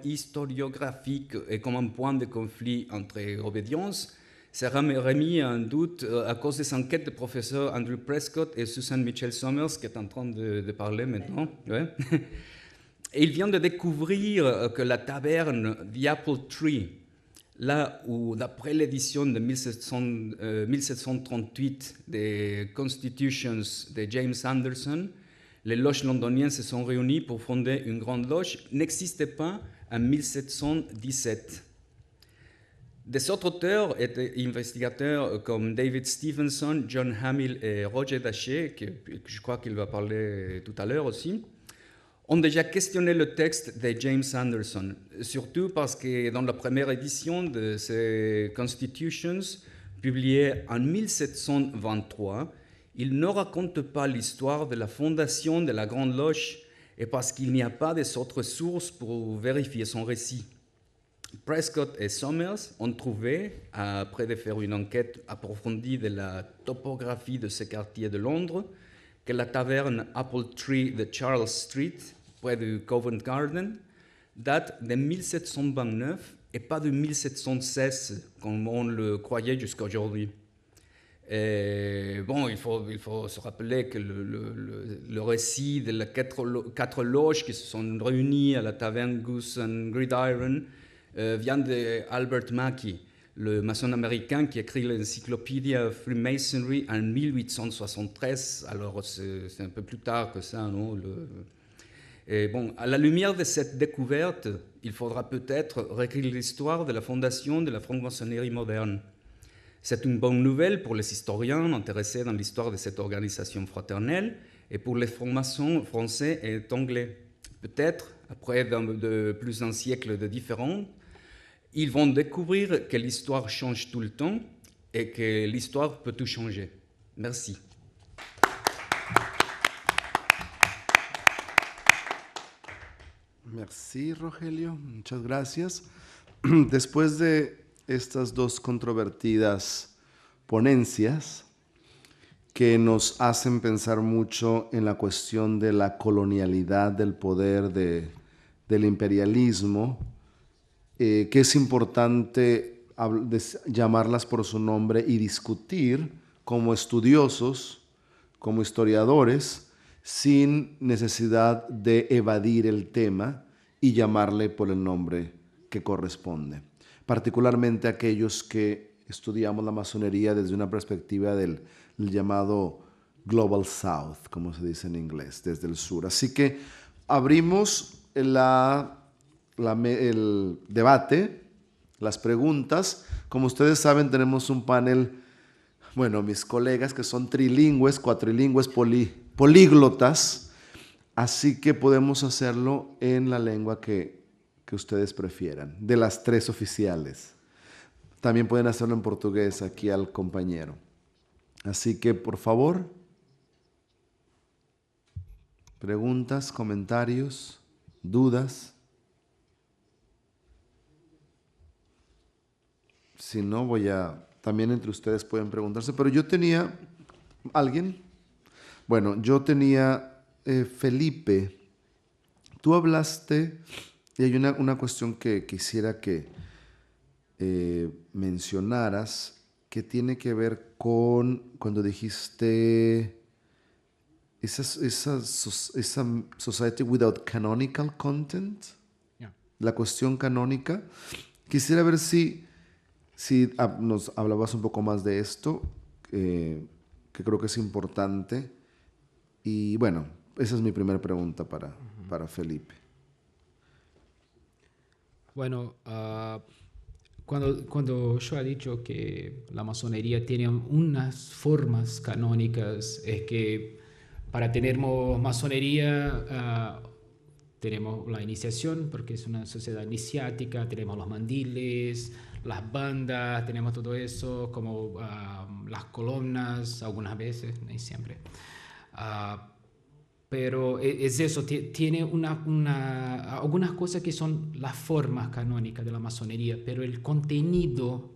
historiographique et comme un point de conflit entre obédiences, sera remis en doute à cause des enquêtes des professeurs Andrew Prescott et Susan Mitchell Somers, qui est en train de parler maintenant. Ouais. Et il vient de découvrir que la taverne The Apple Tree, là où, d'après l'édition de 1738 des Constitutions de James Anderson, les loges londoniennes se sont réunies pour fonder une grande loge, n'existait pas en 1717. Des autres auteurs et investigateurs comme David Stevenson, John Hamill et Roger Daché, que je crois qu'il va parler tout à l'heure aussi, ont déjà questionné le texte de James Anderson, surtout parce que dans la première édition de ces Constitutions, publiée en 1723, il ne raconte pas l'histoire de la fondation de la Grande Loge et parce qu'il n'y a pas d'autres sources pour vérifier son récit. Prescott et Somers ont trouvé, après de faire une enquête approfondie de la topographie de ce quartier de Londres, que la taverne Apple Tree de Charles Street, près du Covent Garden, date de 1729 et pas de 1716, comme on le croyait jusqu'à aujourd'hui. Et bon, il faut se rappeler que le récit de les quatre loges qui se sont réunies à la taverne Goose and Gridiron vient d'Albert Mackey, le maçon américain qui écrit l'Encyclopedia of Freemasonry en 1873. Alors c'est un peu plus tard que ça, non? Et bon, à la lumière de cette découverte, il faudra peut-être réécrire l'histoire de la fondation de la franc-maçonnerie moderne. C'est une bonne nouvelle pour les historiens intéressés dans l'histoire de cette organisation fraternelle et pour les francs-maçons français et anglais. Peut-être, après plus d'un siècle de différence, ils vont découvrir que l'histoire change tout le temps et que l'histoire peut tout changer. Merci. Merci, Rogelio. Muchas gracias. Después de estas dos controvertidas ponencias que nos hacen pensar mucho en la cuestión de la colonialidad, del poder del imperialismo, que es importante llamarlas por su nombre y discutir como estudiosos, como historiadores, sin necesidad de evadir el tema y llamarle por el nombre que corresponde. Particularmente aquellos que estudiamos la masonería desde una perspectiva del llamado Global South, como se dice en inglés, desde el sur. Así que abrimos el debate, las preguntas. Como ustedes saben, tenemos un panel, bueno, mis colegas que son trilingües, cuatrilingües, políglotas, así que podemos hacerlo en la lengua que ustedes prefieran, de las tres oficiales. También pueden hacerlo en portugués aquí al compañero. Así que, por favor, preguntas, comentarios, dudas. Si no, también entre ustedes pueden preguntarse, pero yo tenía, ¿alguien? Bueno, yo tenía, Felipe, tú hablaste, y hay una cuestión que quisiera que mencionaras, que tiene que ver con cuando dijiste esa society without canonical content, Yeah. la cuestión canónica. Quisiera ver si nos hablabas un poco más de esto, que creo que es importante. Y bueno, esa es mi primera pregunta para Felipe. Bueno, cuando yo he dicho que la masonería tiene unas formas canónicas, es que para tener masonería tenemos la iniciación, porque es una sociedad iniciática, tenemos los mandiles, las bandas, tenemos todo eso, como las columnas, algunas veces, no siempre. Pero es eso, tiene algunas cosas que son las formas canónicas de la masonería, pero el contenido,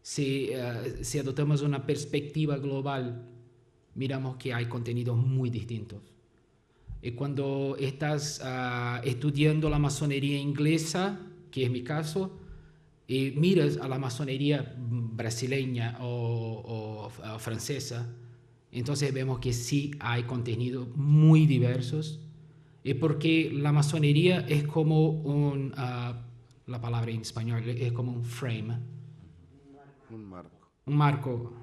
si adoptamos una perspectiva global, miramos que hay contenidos muy distintos. Y cuando estás estudiando la masonería inglesa, que es mi caso, y miras a la masonería brasileña o francesa, entonces vemos que sí hay contenidos muy diversos, y porque la masonería es como la palabra en español es como un frame. Un marco. Un marco.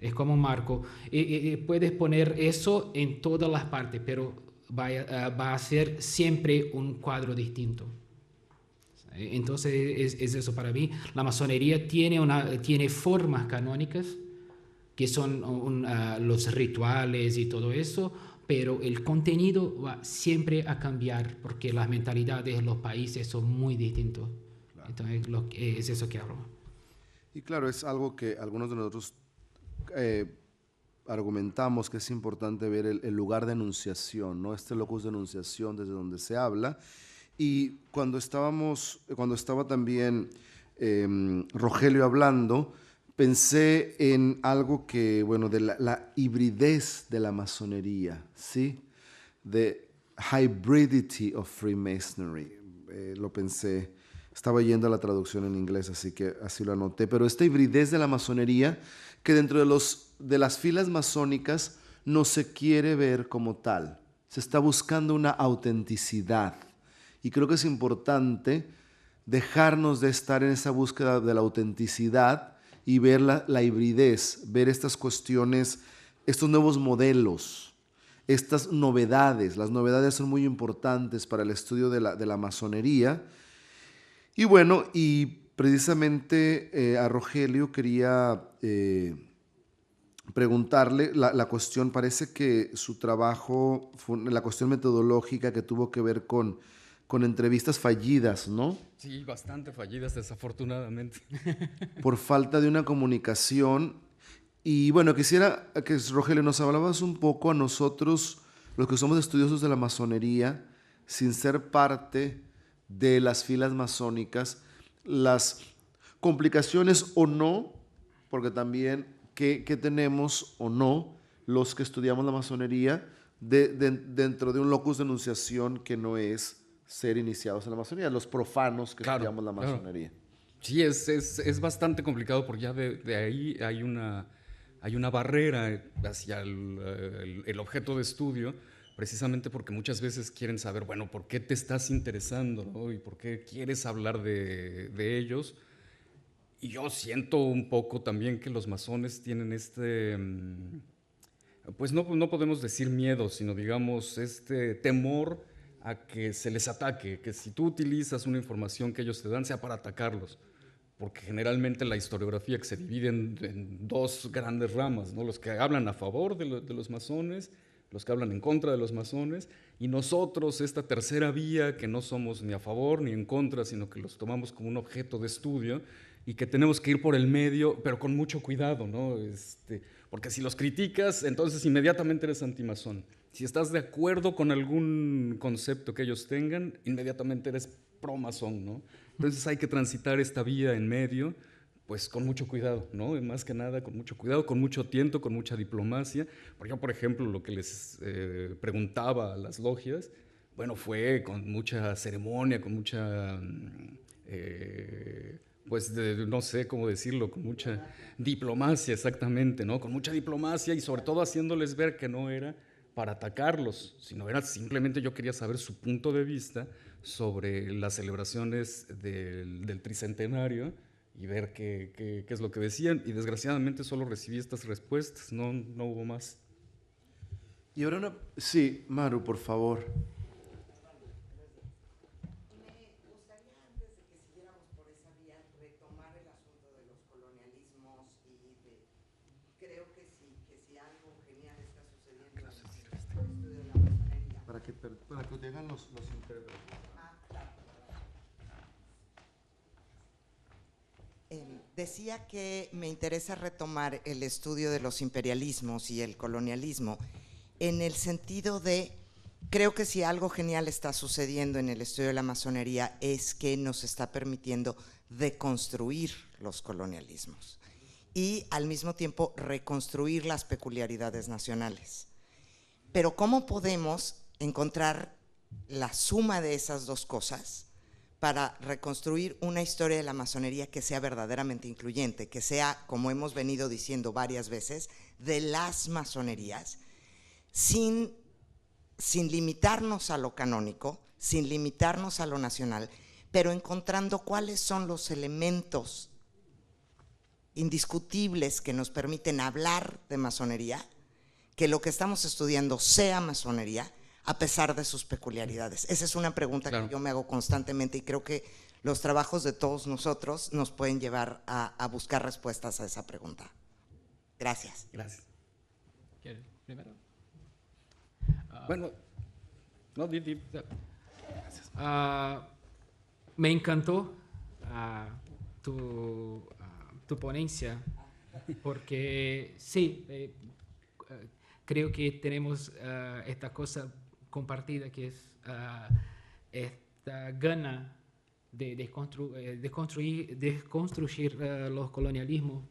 Es como un marco. Y puedes poner eso en todas las partes, pero va a ser siempre un cuadro distinto. Entonces es eso para mí. La masonería tiene formas canónicas que son los rituales y todo eso, pero el contenido va siempre a cambiar porque las mentalidades de los países son muy distintos. Claro. Entonces, es eso que hablo. Y claro, es algo que algunos de nosotros argumentamos que es importante ver el lugar de enunciación, ¿no? Este locus de enunciación desde donde se habla. Y cuando estaba también Rogelio hablando, pensé en algo que, bueno, de la hibridez de la masonería, ¿sí? The hybridity of Freemasonry, lo pensé. Estaba yendo a la traducción en inglés, así que así lo anoté. Pero esta hibridez de la masonería, que dentro de las filas masónicas no se quiere ver como tal. Se está buscando una autenticidad. Y creo que es importante dejarnos de estar en esa búsqueda de la autenticidad y ver la hibridez, ver estas cuestiones, estos nuevos modelos, estas novedades. Las novedades son muy importantes para el estudio de la masonería. Y bueno, y precisamente a Rogelio quería preguntarle la cuestión, parece que su trabajo, la cuestión metodológica que tuvo que ver con entrevistas fallidas, ¿no? Sí, bastante fallidas, desafortunadamente. Por falta de una comunicación. Y bueno, quisiera que Rogelio nos hablabas un poco a nosotros, los que somos estudiosos de la masonería, sin ser parte de las filas masónicas, las complicaciones o no, porque también qué tenemos o no los que estudiamos la masonería dentro de un locus de enunciación que no es ser iniciados en la masonería, los profanos que estudiamos la masonería. Claro. Sí, es bastante complicado porque ya de ahí hay una barrera hacia el objeto de estudio, precisamente porque muchas veces quieren saber, bueno, ¿por qué te estás interesando, ¿no? Y por qué quieres hablar de ellos? Y yo siento un poco también que los masones tienen pues no podemos decir miedo, sino digamos este temor a que se les ataque, que si tú utilizas una información que ellos te dan sea para atacarlos, porque generalmente la historiografía que se divide en dos grandes ramas, ¿no? Los que hablan a favor de los masones, los que hablan en contra de los masones, y nosotros, esta tercera vía, que no somos ni a favor ni en contra, sino que los tomamos como un objeto de estudio y que tenemos que ir por el medio, pero con mucho cuidado, ¿no? Porque si los criticas, entonces inmediatamente eres antimasón. Si estás de acuerdo con algún concepto que ellos tengan, inmediatamente eres pro-masón, ¿no? Entonces hay que transitar esta vía en medio, pues con mucho cuidado, ¿no? Y más que nada con mucho cuidado, con mucho tiento, con mucha diplomacia. Por ejemplo, lo que les preguntaba a las logias, bueno, fue con mucha ceremonia, con mucha, pues no sé cómo decirlo, con mucha diplomacia, exactamente, ¿no? Con mucha diplomacia y sobre todo haciéndoles ver que no era para atacarlos, sino era simplemente yo quería saber su punto de vista sobre las celebraciones del tricentenario y ver qué es lo que decían, y desgraciadamente solo recibí estas respuestas, no hubo más. Y ahora sí, Maru, por favor. Me gustaría, antes de que siguiéramos por esa vía, retomar el asunto de los colonialismos creo que si algo genial está sucediendo en el estudio de la masonería. Para que te hagan los intérpretes. Decía que me interesa retomar el estudio de los imperialismos y el colonialismo en el sentido de, creo que si algo genial está sucediendo en el estudio de la masonería es que nos está permitiendo deconstruir los colonialismos y al mismo tiempo reconstruir las peculiaridades nacionales. Pero ¿cómo podemos encontrar la suma de esas dos cosas para reconstruir una historia de la masonería que sea verdaderamente incluyente, que sea, como hemos venido diciendo varias veces, de las masonerías, sin limitarnos a lo canónico, sin limitarnos a lo nacional, pero encontrando cuáles son los elementos indiscutibles que nos permiten hablar de masonería, que lo que estamos estudiando sea masonería, a pesar de sus peculiaridades? Esa es una pregunta que yo me hago constantemente y creo que los trabajos de todos nosotros nos pueden llevar a buscar respuestas a esa pregunta. Gracias. Gracias. ¿Quieres primero? Bueno, no, Me encantó tu ponencia, porque sí, creo que tenemos esta cosa compartida que es esta gana de construir los colonialismos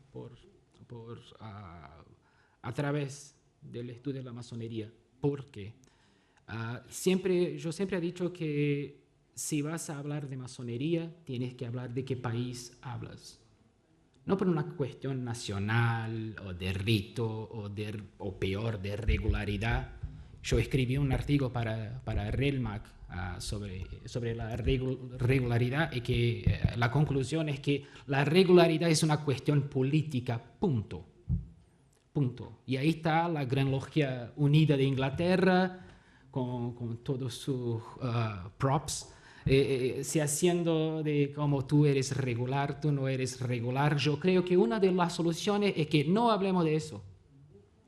a través del estudio de la masonería. Porque yo siempre he dicho que si vas a hablar de masonería, tienes que hablar de qué país hablas. No por una cuestión nacional o de rito o peor, de regularidad. Yo escribí un artículo para RELMAC sobre la regularidad y que la conclusión es que la regularidad es una cuestión política, punto. Y ahí está la Gran Logia Unida de Inglaterra con todos sus props, se haciendo de como tú eres regular, tú no eres regular. Yo creo que una de las soluciones es que no hablemos de eso.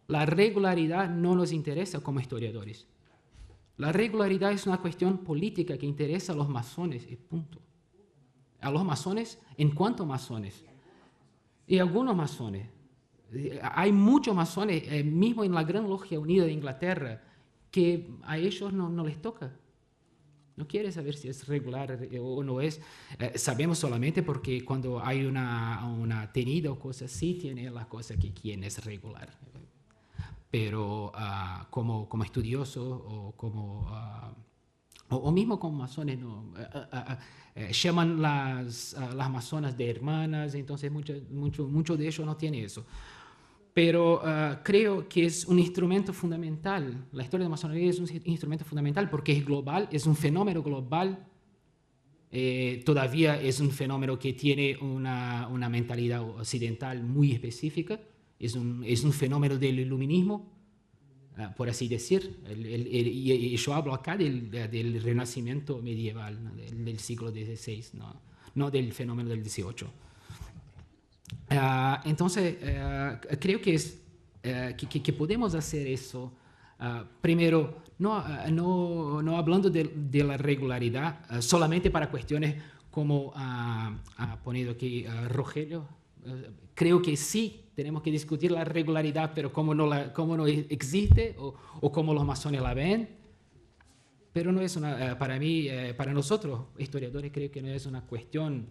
La regularidad no nos interesa como historiadores. La regularidad es una cuestión política que interesa a los masones, y punto. A los masones en cuanto masones. Y algunos masones. Hay muchos masones, mismo en la Gran Logia Unida de Inglaterra, que a ellos no les toca. No quiere saber si es regular o no es. Sabemos solamente porque cuando hay una tenida o cosas así, tiene la cosa que quién es regular. Pero como estudioso o mismo como masones, no, llaman las masonas de hermanas, entonces mucho de ellos no tiene eso. Pero creo que es un instrumento fundamental. La historia de la masonería es un instrumento fundamental porque es global, es un fenómeno global. Todavía es un fenómeno que tiene una mentalidad occidental muy específica. Es un fenómeno del iluminismo, por así decir. Y yo hablo acá del renacimiento medieval, ¿no? del siglo XVI, no del fenómeno del XVIII. Entonces, creo que podemos hacer eso. Primero, no hablando de la regularidad, solamente para cuestiones como ha ponido aquí Rogelio. Creo que sí tenemos que discutir la regularidad, pero cómo no existe o cómo los masones la ven. Pero no es para mí, para nosotros, historiadores, creo que no es una cuestión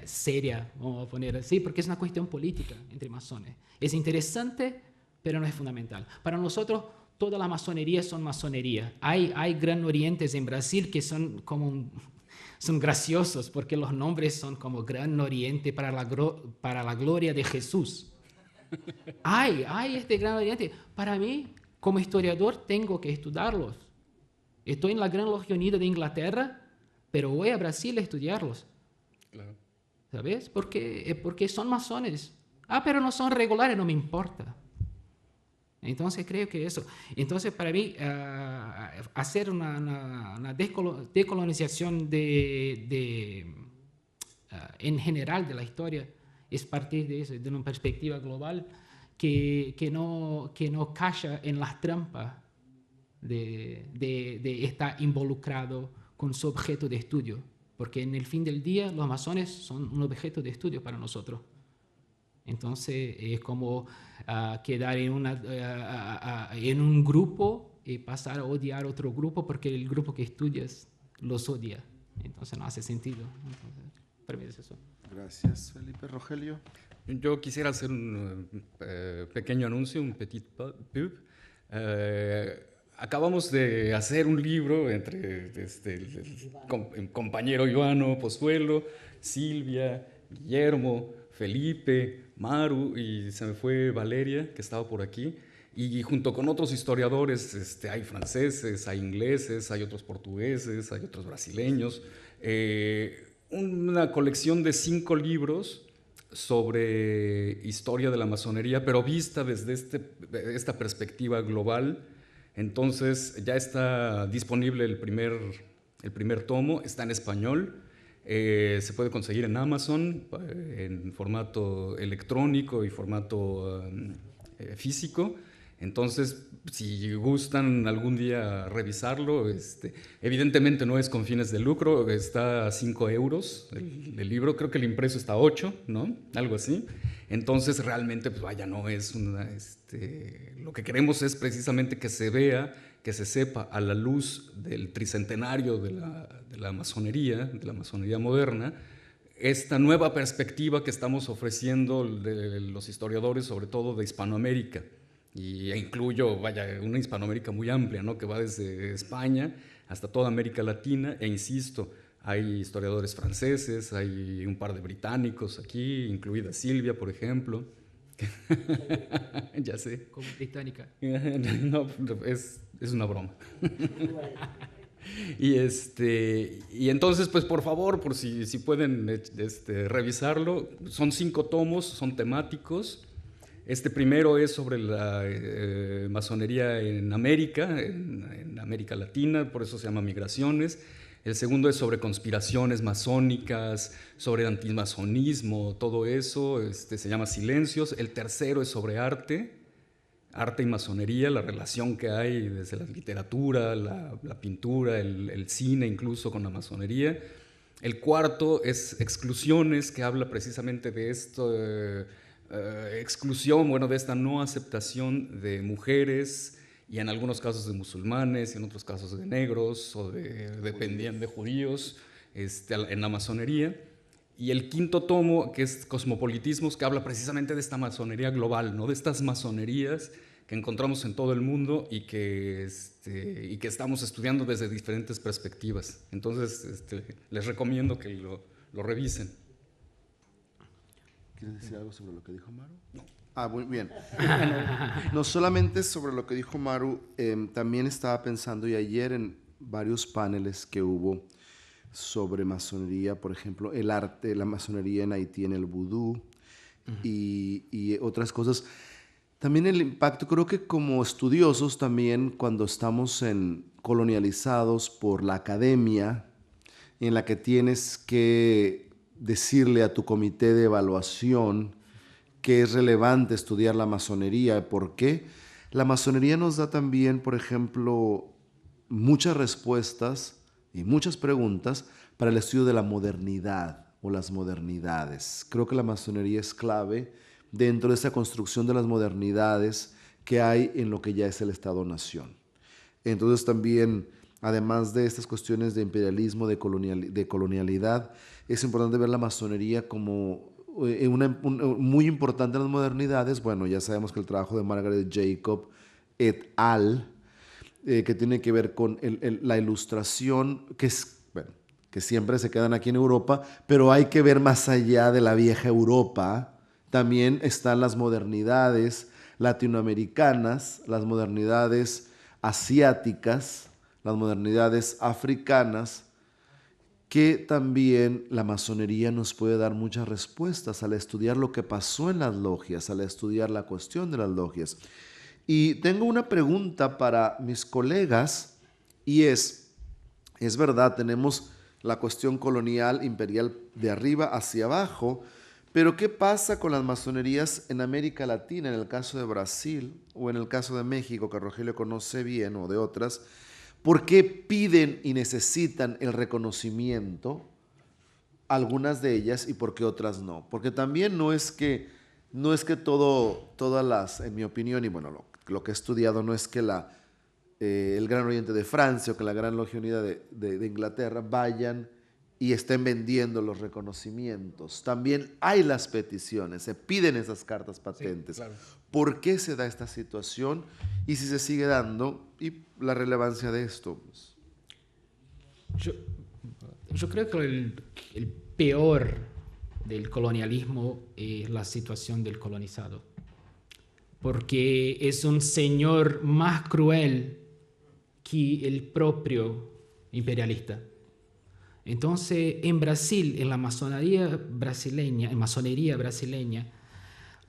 seria, vamos a poner así, porque es una cuestión política entre masones. Es interesante, pero no es fundamental. Para nosotros, toda la masonería son masonería. Hay Gran Orientes en Brasil que son graciosos, porque los nombres son como Gran Oriente para la gloria de Jesús. Hay este Gran Oriente. Para mí, como historiador, tengo que estudiarlos. Estoy en la Gran Logia Unida de Inglaterra, pero voy a Brasil a estudiarlos. Claro. ¿Sabes? Porque son masones. Pero no son regulares, no me importa. Entonces creo que eso. Entonces para mí hacer una decolonización en general de la historia es partir de eso, de una perspectiva global que no calla en las trampas de estar involucrado con su objeto de estudio. Porque en el fin del día los masones son un objeto de estudio para nosotros. Entonces es como quedar en un grupo y pasar a odiar otro grupo porque el grupo que estudias los odia. Entonces no hace sentido. Entonces, para mí es eso. Gracias, Felipe. Rogelio. Yo quisiera hacer un pequeño anuncio, un petit pub. Acabamos de hacer un libro entre el compañero Ivano Pozuelo, Silvia, Guillermo, Felipe, Maru y se me fue Valeria, que estaba por aquí. Y junto con otros historiadores, hay franceses, hay ingleses, hay otros portugueses, hay otros brasileños. Una colección de 5 libros sobre historia de la masonería, pero vista desde esta perspectiva global. Entonces ya está disponible el primer tomo, está en español, se puede conseguir en Amazon en formato electrónico y formato físico. Entonces, si gustan algún día revisarlo, evidentemente no es con fines de lucro, está a 5 euros el libro, creo que el impreso está a 8, ¿no? Algo así. Entonces, realmente, pues vaya, no es una... lo que queremos es precisamente que se vea, que se sepa a la luz del tricentenario de la masonería moderna, esta nueva perspectiva que estamos ofreciendo de los historiadores, sobre todo de Hispanoamérica. Y incluyo, vaya, una Hispanoamérica muy amplia, ¿no? Que va desde España hasta toda América Latina, e insisto, hay historiadores franceses, hay un par de británicos aquí, incluida Silvia, por ejemplo. Ya sé. Como británica. No, es una broma. Y entonces, pues por favor, por si pueden revisarlo, son 5 tomos, son temáticos. Este primero es sobre la masonería en América, en América Latina, por eso se llama Migraciones. El segundo es sobre conspiraciones masónicas, sobre antimasonismo, todo eso, se llama Silencios. El tercero es sobre arte y masonería, la relación que hay desde la literatura, la pintura, el cine incluso con la masonería. El cuarto es Exclusiones, que habla precisamente de esto, exclusión, bueno, de esta no aceptación de mujeres y en algunos casos de musulmanes y en otros casos de negros o de judíos en la masonería. Y el quinto tomo, que es Cosmopolitismos, que habla precisamente de esta masonería global, ¿no? De estas masonerías que encontramos en todo el mundo y que estamos estudiando desde diferentes perspectivas. Entonces, les recomiendo que lo revisen. ¿Quieres decir algo sobre lo que dijo Maru? No. Ah, muy bien. No solamente sobre lo que dijo Maru, también estaba pensando, y ayer en varios paneles que hubo sobre masonería, por ejemplo, el arte, la masonería en Haití, en el vudú, y otras cosas. También el impacto, creo que como estudiosos también, cuando estamos colonializados por la academia, en la que tienes que decirle a tu comité de evaluación que es relevante estudiar la masonería, ¿por qué? La masonería nos da también, por ejemplo, muchas respuestas y muchas preguntas para el estudio de la modernidad o las modernidades. Creo que la masonería es clave dentro de esa construcción de las modernidades que hay en lo que ya es el Estado-Nación. Entonces también, además de estas cuestiones de imperialismo, de colonialidad, es importante ver la masonería como muy importante en las modernidades. Bueno, ya sabemos que el trabajo de Margaret Jacob et al., que tiene que ver con la ilustración, que siempre se quedan aquí en Europa, pero hay que ver más allá de la vieja Europa. También están las modernidades latinoamericanas, las modernidades asiáticas, las modernidades africanas, que también la masonería nos puede dar muchas respuestas al estudiar lo que pasó en las logias, al estudiar la cuestión de las logias. Y tengo una pregunta para mis colegas, y es verdad, tenemos la cuestión colonial, imperial, de arriba hacia abajo, pero ¿qué pasa con las masonerías en América Latina, en el caso de Brasil o en el caso de México, que Rogelio conoce bien, o de otras? ¿Por qué piden y necesitan el reconocimiento algunas de ellas y por qué otras no? Porque también no es que todas las, en mi opinión, y bueno, lo que he estudiado, no es que el Gran Oriente de Francia o que la Gran Logia Unida de Inglaterra vayan y estén vendiendo los reconocimientos. También hay las peticiones, se piden esas cartas patentes. Sí, claro. ¿Por qué se da esta situación? Y si se sigue dando, y la relevancia de esto. Yo creo que el peor del colonialismo es la situación del colonizado, porque es un señor más cruel que el propio imperialista. Entonces, en Brasil, en la masonería brasileña,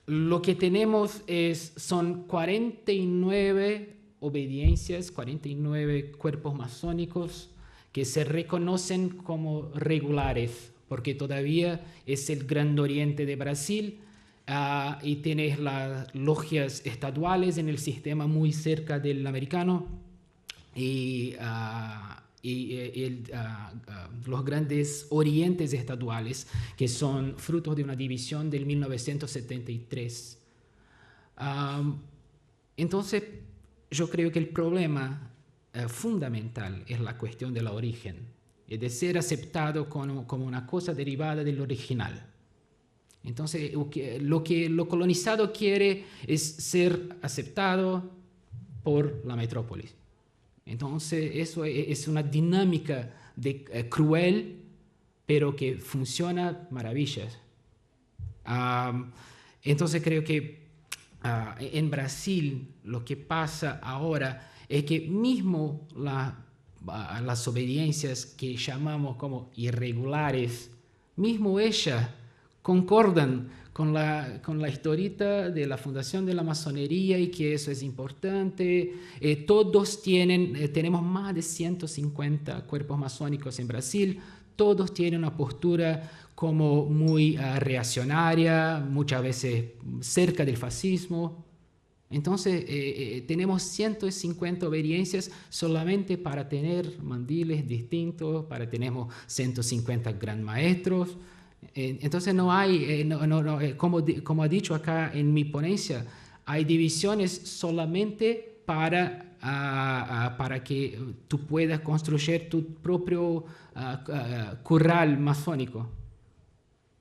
lo que tenemos son 49 obediencias, 49 cuerpos masónicos que se reconocen como regulares, porque todavía es el Gran Oriente de Brasil, y tienes las logias estaduales en el sistema muy cerca del americano y los grandes orientes estaduales que son frutos de una división del 1973. Entonces, yo creo que el problema fundamental es la cuestión del origen y de ser aceptado como una cosa derivada del original. Entonces, lo colonizado quiere es ser aceptado por la metrópolis. Entonces, eso es una dinámica cruel, pero que funciona maravillas. Entonces, creo que en Brasil lo que pasa ahora es que mismo las obediencias que llamamos como irregulares, mismo ellas concordan con la historieta de la fundación de la masonería y que eso es importante. Todos tenemos más de 150 cuerpos masónicos en Brasil, todos tienen una postura como muy reaccionaria, muchas veces cerca del fascismo. Entonces, tenemos 150 obediencias solamente para tener mandiles distintos, tenemos 150 gran maestros. Entonces, no hay, como ha dicho acá en mi ponencia, hay divisiones solamente para que tú puedas construir tu propio curral masónico.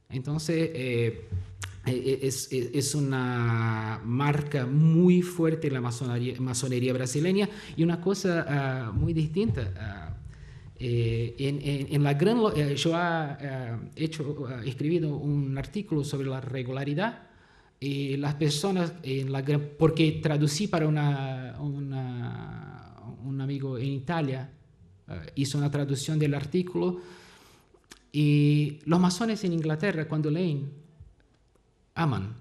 Entonces, es una marca muy fuerte de la masonería brasileña y una cosa muy distinta. Yo he escrito un artículo sobre la regularidad y las personas, porque traducí para un amigo en Italia, hizo una traducción del artículo, y los masones en Inglaterra cuando leen, aman,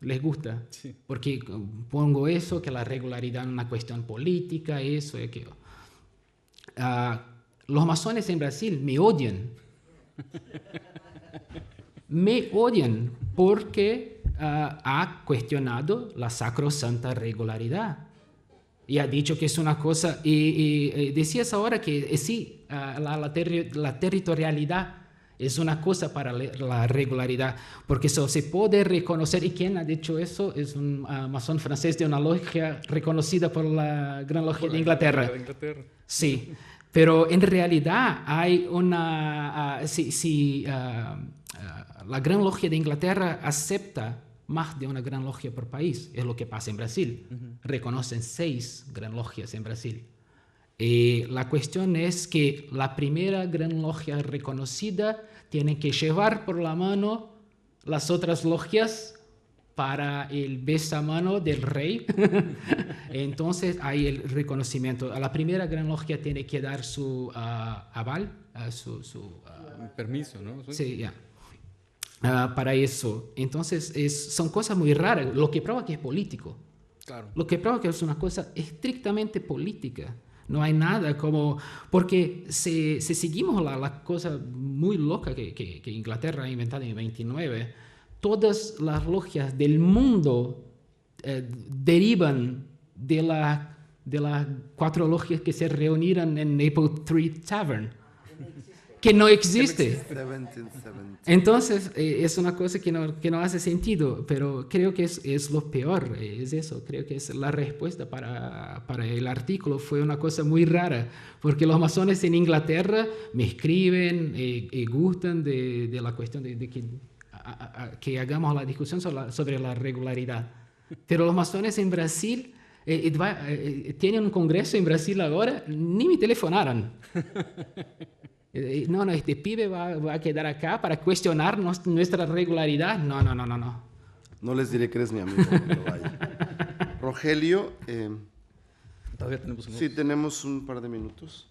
les gusta, sí. Porque pongo eso, que la regularidad es una cuestión política, eso y aquello. Los masones en Brasil me odian. Me odian porque ha cuestionado la sacrosanta regularidad. Y ha dicho que es una cosa... Y decías ahora que sí, la territorialidad es una cosa para la regularidad, porque eso se puede reconocer. ¿Y quién ha dicho eso? Es un masón francés de una logia reconocida por la Gran Logia de Inglaterra. Sí. Pero en realidad hay la Gran Logia de Inglaterra acepta más de una Gran Logia por país, es lo que pasa en Brasil. Reconocen 6 Gran Logias en Brasil. La cuestión es que la primera Gran Logia reconocida tiene que llevar por la mano las otras logias para el besamano del rey. Entonces hay el reconocimiento. A la primera Gran Logia tiene que dar su aval, permiso, ¿no? Sí, ya. Para eso. Entonces son cosas muy raras, lo que prueba que es político. Claro. Lo que prueba que es una cosa estrictamente política. No hay nada como... Porque si seguimos la cosa muy loca que Inglaterra ha inventado en el 29, todas las logias del mundo derivan de las 4 logias que se reunieron en Maple Tree Tavern, que no existe. Entonces, es una cosa que no hace sentido, pero creo que es lo peor, es eso. Creo que es la respuesta para el artículo. Fue una cosa muy rara, porque los masones en Inglaterra me escriben y gustan de la cuestión de que hagamos la discusión sobre la regularidad. Pero los masones en Brasil, tienen un congreso en Brasil ahora, ni me telefonaron. No, este pibe va a quedar acá para cuestionar nuestra regularidad. No. No les diré que eres mi amigo, pero vaya. Rogelio, ¿todavía tenemos unos? Sí, tenemos un par de minutos.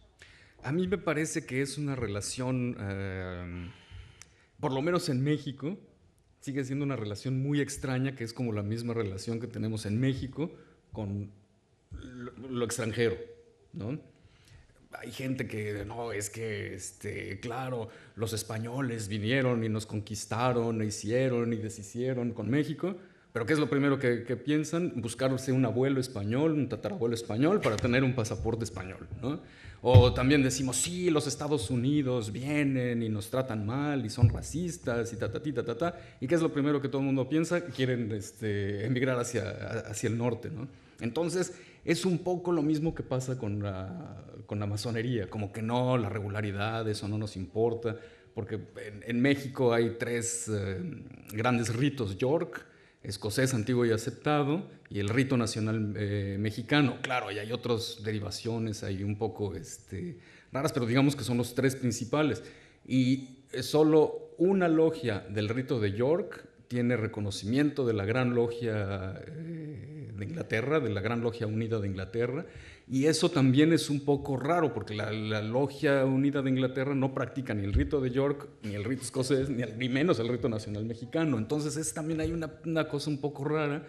A mí me parece que es una relación, por lo menos en México, sigue siendo una relación muy extraña, que es como la misma relación que tenemos en México con lo extranjero, ¿no? hay gente que, no, es que, claro, los españoles vinieron y nos conquistaron, e hicieron y deshicieron con México, pero ¿qué es lo primero que piensan? Buscarse un abuelo español, un tatarabuelo español para tener un pasaporte español, ¿no? O también decimos, sí, los Estados Unidos vienen y nos tratan mal y son racistas y ta. ¿Y qué es lo primero que todo el mundo piensa? Quieren emigrar hacia el norte, ¿no? Entonces, es un poco lo mismo que pasa con la masonería, como que no, la regularidad, eso no nos importa, porque en México hay 3 grandes ritos: York, escocés antiguo y aceptado, y el rito nacional mexicano. Claro, y hay otras derivaciones ahí un poco raras, pero digamos que son los 3 principales. Y solo una logia del rito de York tiene reconocimiento de la Gran Logia de Inglaterra, de la Gran Logia Unida de Inglaterra, y eso también es un poco raro, porque la Logia Unida de Inglaterra no practica ni el rito de York, ni el rito escocés, ni menos el rito nacional mexicano. Entonces también hay una cosa un poco rara,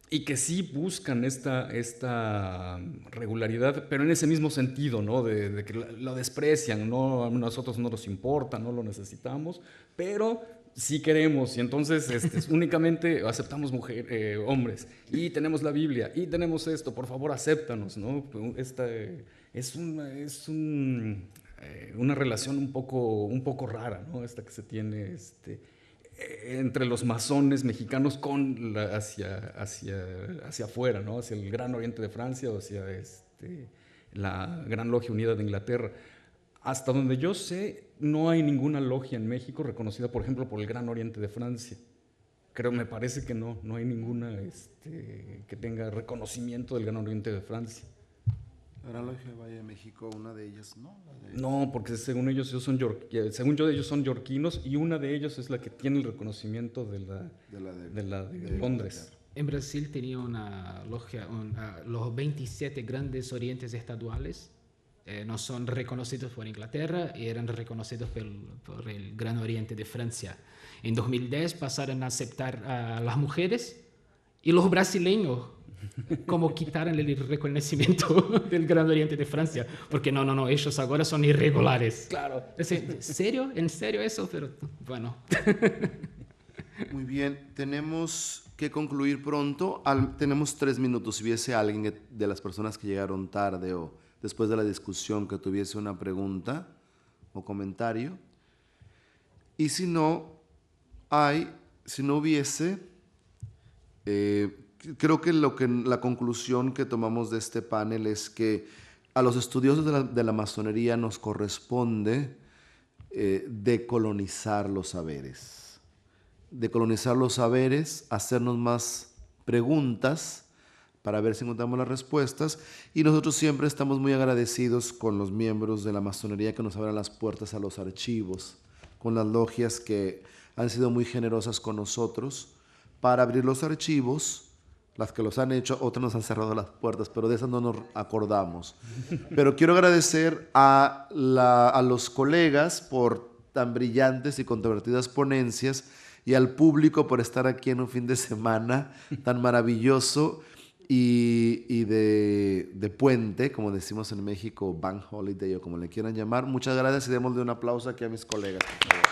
y que sí buscan esta regularidad, pero en ese mismo sentido, ¿no? De que lo desprecian, ¿no? A nosotros no nos importa, no lo necesitamos, pero sí queremos, y entonces únicamente aceptamos hombres, y tenemos la Biblia, y tenemos esto, por favor acéptanos, ¿no? Es una relación un poco rara, ¿no? Esta que se tiene entre los masones mexicanos hacia afuera, ¿no? Hacia el Gran Oriente de Francia o hacia la Gran Logia Unida de Inglaterra. Hasta donde yo sé, no hay ninguna logia en México reconocida, por ejemplo, por el Gran Oriente de Francia. Me parece que no hay ninguna que tenga reconocimiento del Gran Oriente de Francia. La Gran Logia de Valle de México, una de ellas, ¿no? No, porque según ellos ellos son yorquinos, y una de ellos es la que tiene el reconocimiento de Londres. En Brasil tenía una logia, los 27 grandes orientes estaduales no son reconocidos por Inglaterra y eran reconocidos por el Gran Oriente de Francia. En 2010 pasaron a aceptar a las mujeres, y los brasileños como quitaron el reconocimiento del Gran Oriente de Francia, porque no, ellos ahora son irregulares. Claro. ¿En serio? ¿En serio eso? Pero bueno. Muy bien, tenemos que concluir pronto. Tenemos 3 minutos. Si hubiese alguien de las personas que llegaron tarde o después de la discusión que tuviese una pregunta o comentario. Y si no hubiese, creo que la conclusión que tomamos de este panel es que a los estudiosos de la masonería nos corresponde decolonizar los saberes. Decolonizar los saberes, hacernos más preguntas para ver si encontramos las respuestas, y nosotros siempre estamos muy agradecidos con los miembros de la masonería que nos abran las puertas a los archivos, con las logias que han sido muy generosas con nosotros para abrir los archivos. Las que los han hecho, otras nos han cerrado las puertas, pero de esas no nos acordamos. Pero quiero agradecer a los colegas por tan brillantes y controvertidas ponencias, y al público por estar aquí en un fin de semana tan maravilloso y de puente, como decimos en México, Bank Holiday o como le quieran llamar. Muchas gracias, y démosle un aplauso aquí a mis colegas, por favor.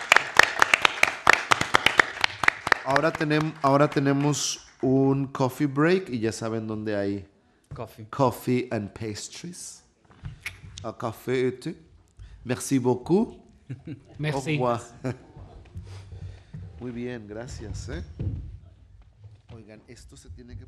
Ahora tenemos un coffee break, y ya saben dónde hay coffee and pastries. Un café et thé. Merci beaucoup. Merci. Au revoir. Muy bien, gracias. Oigan, esto se tiene que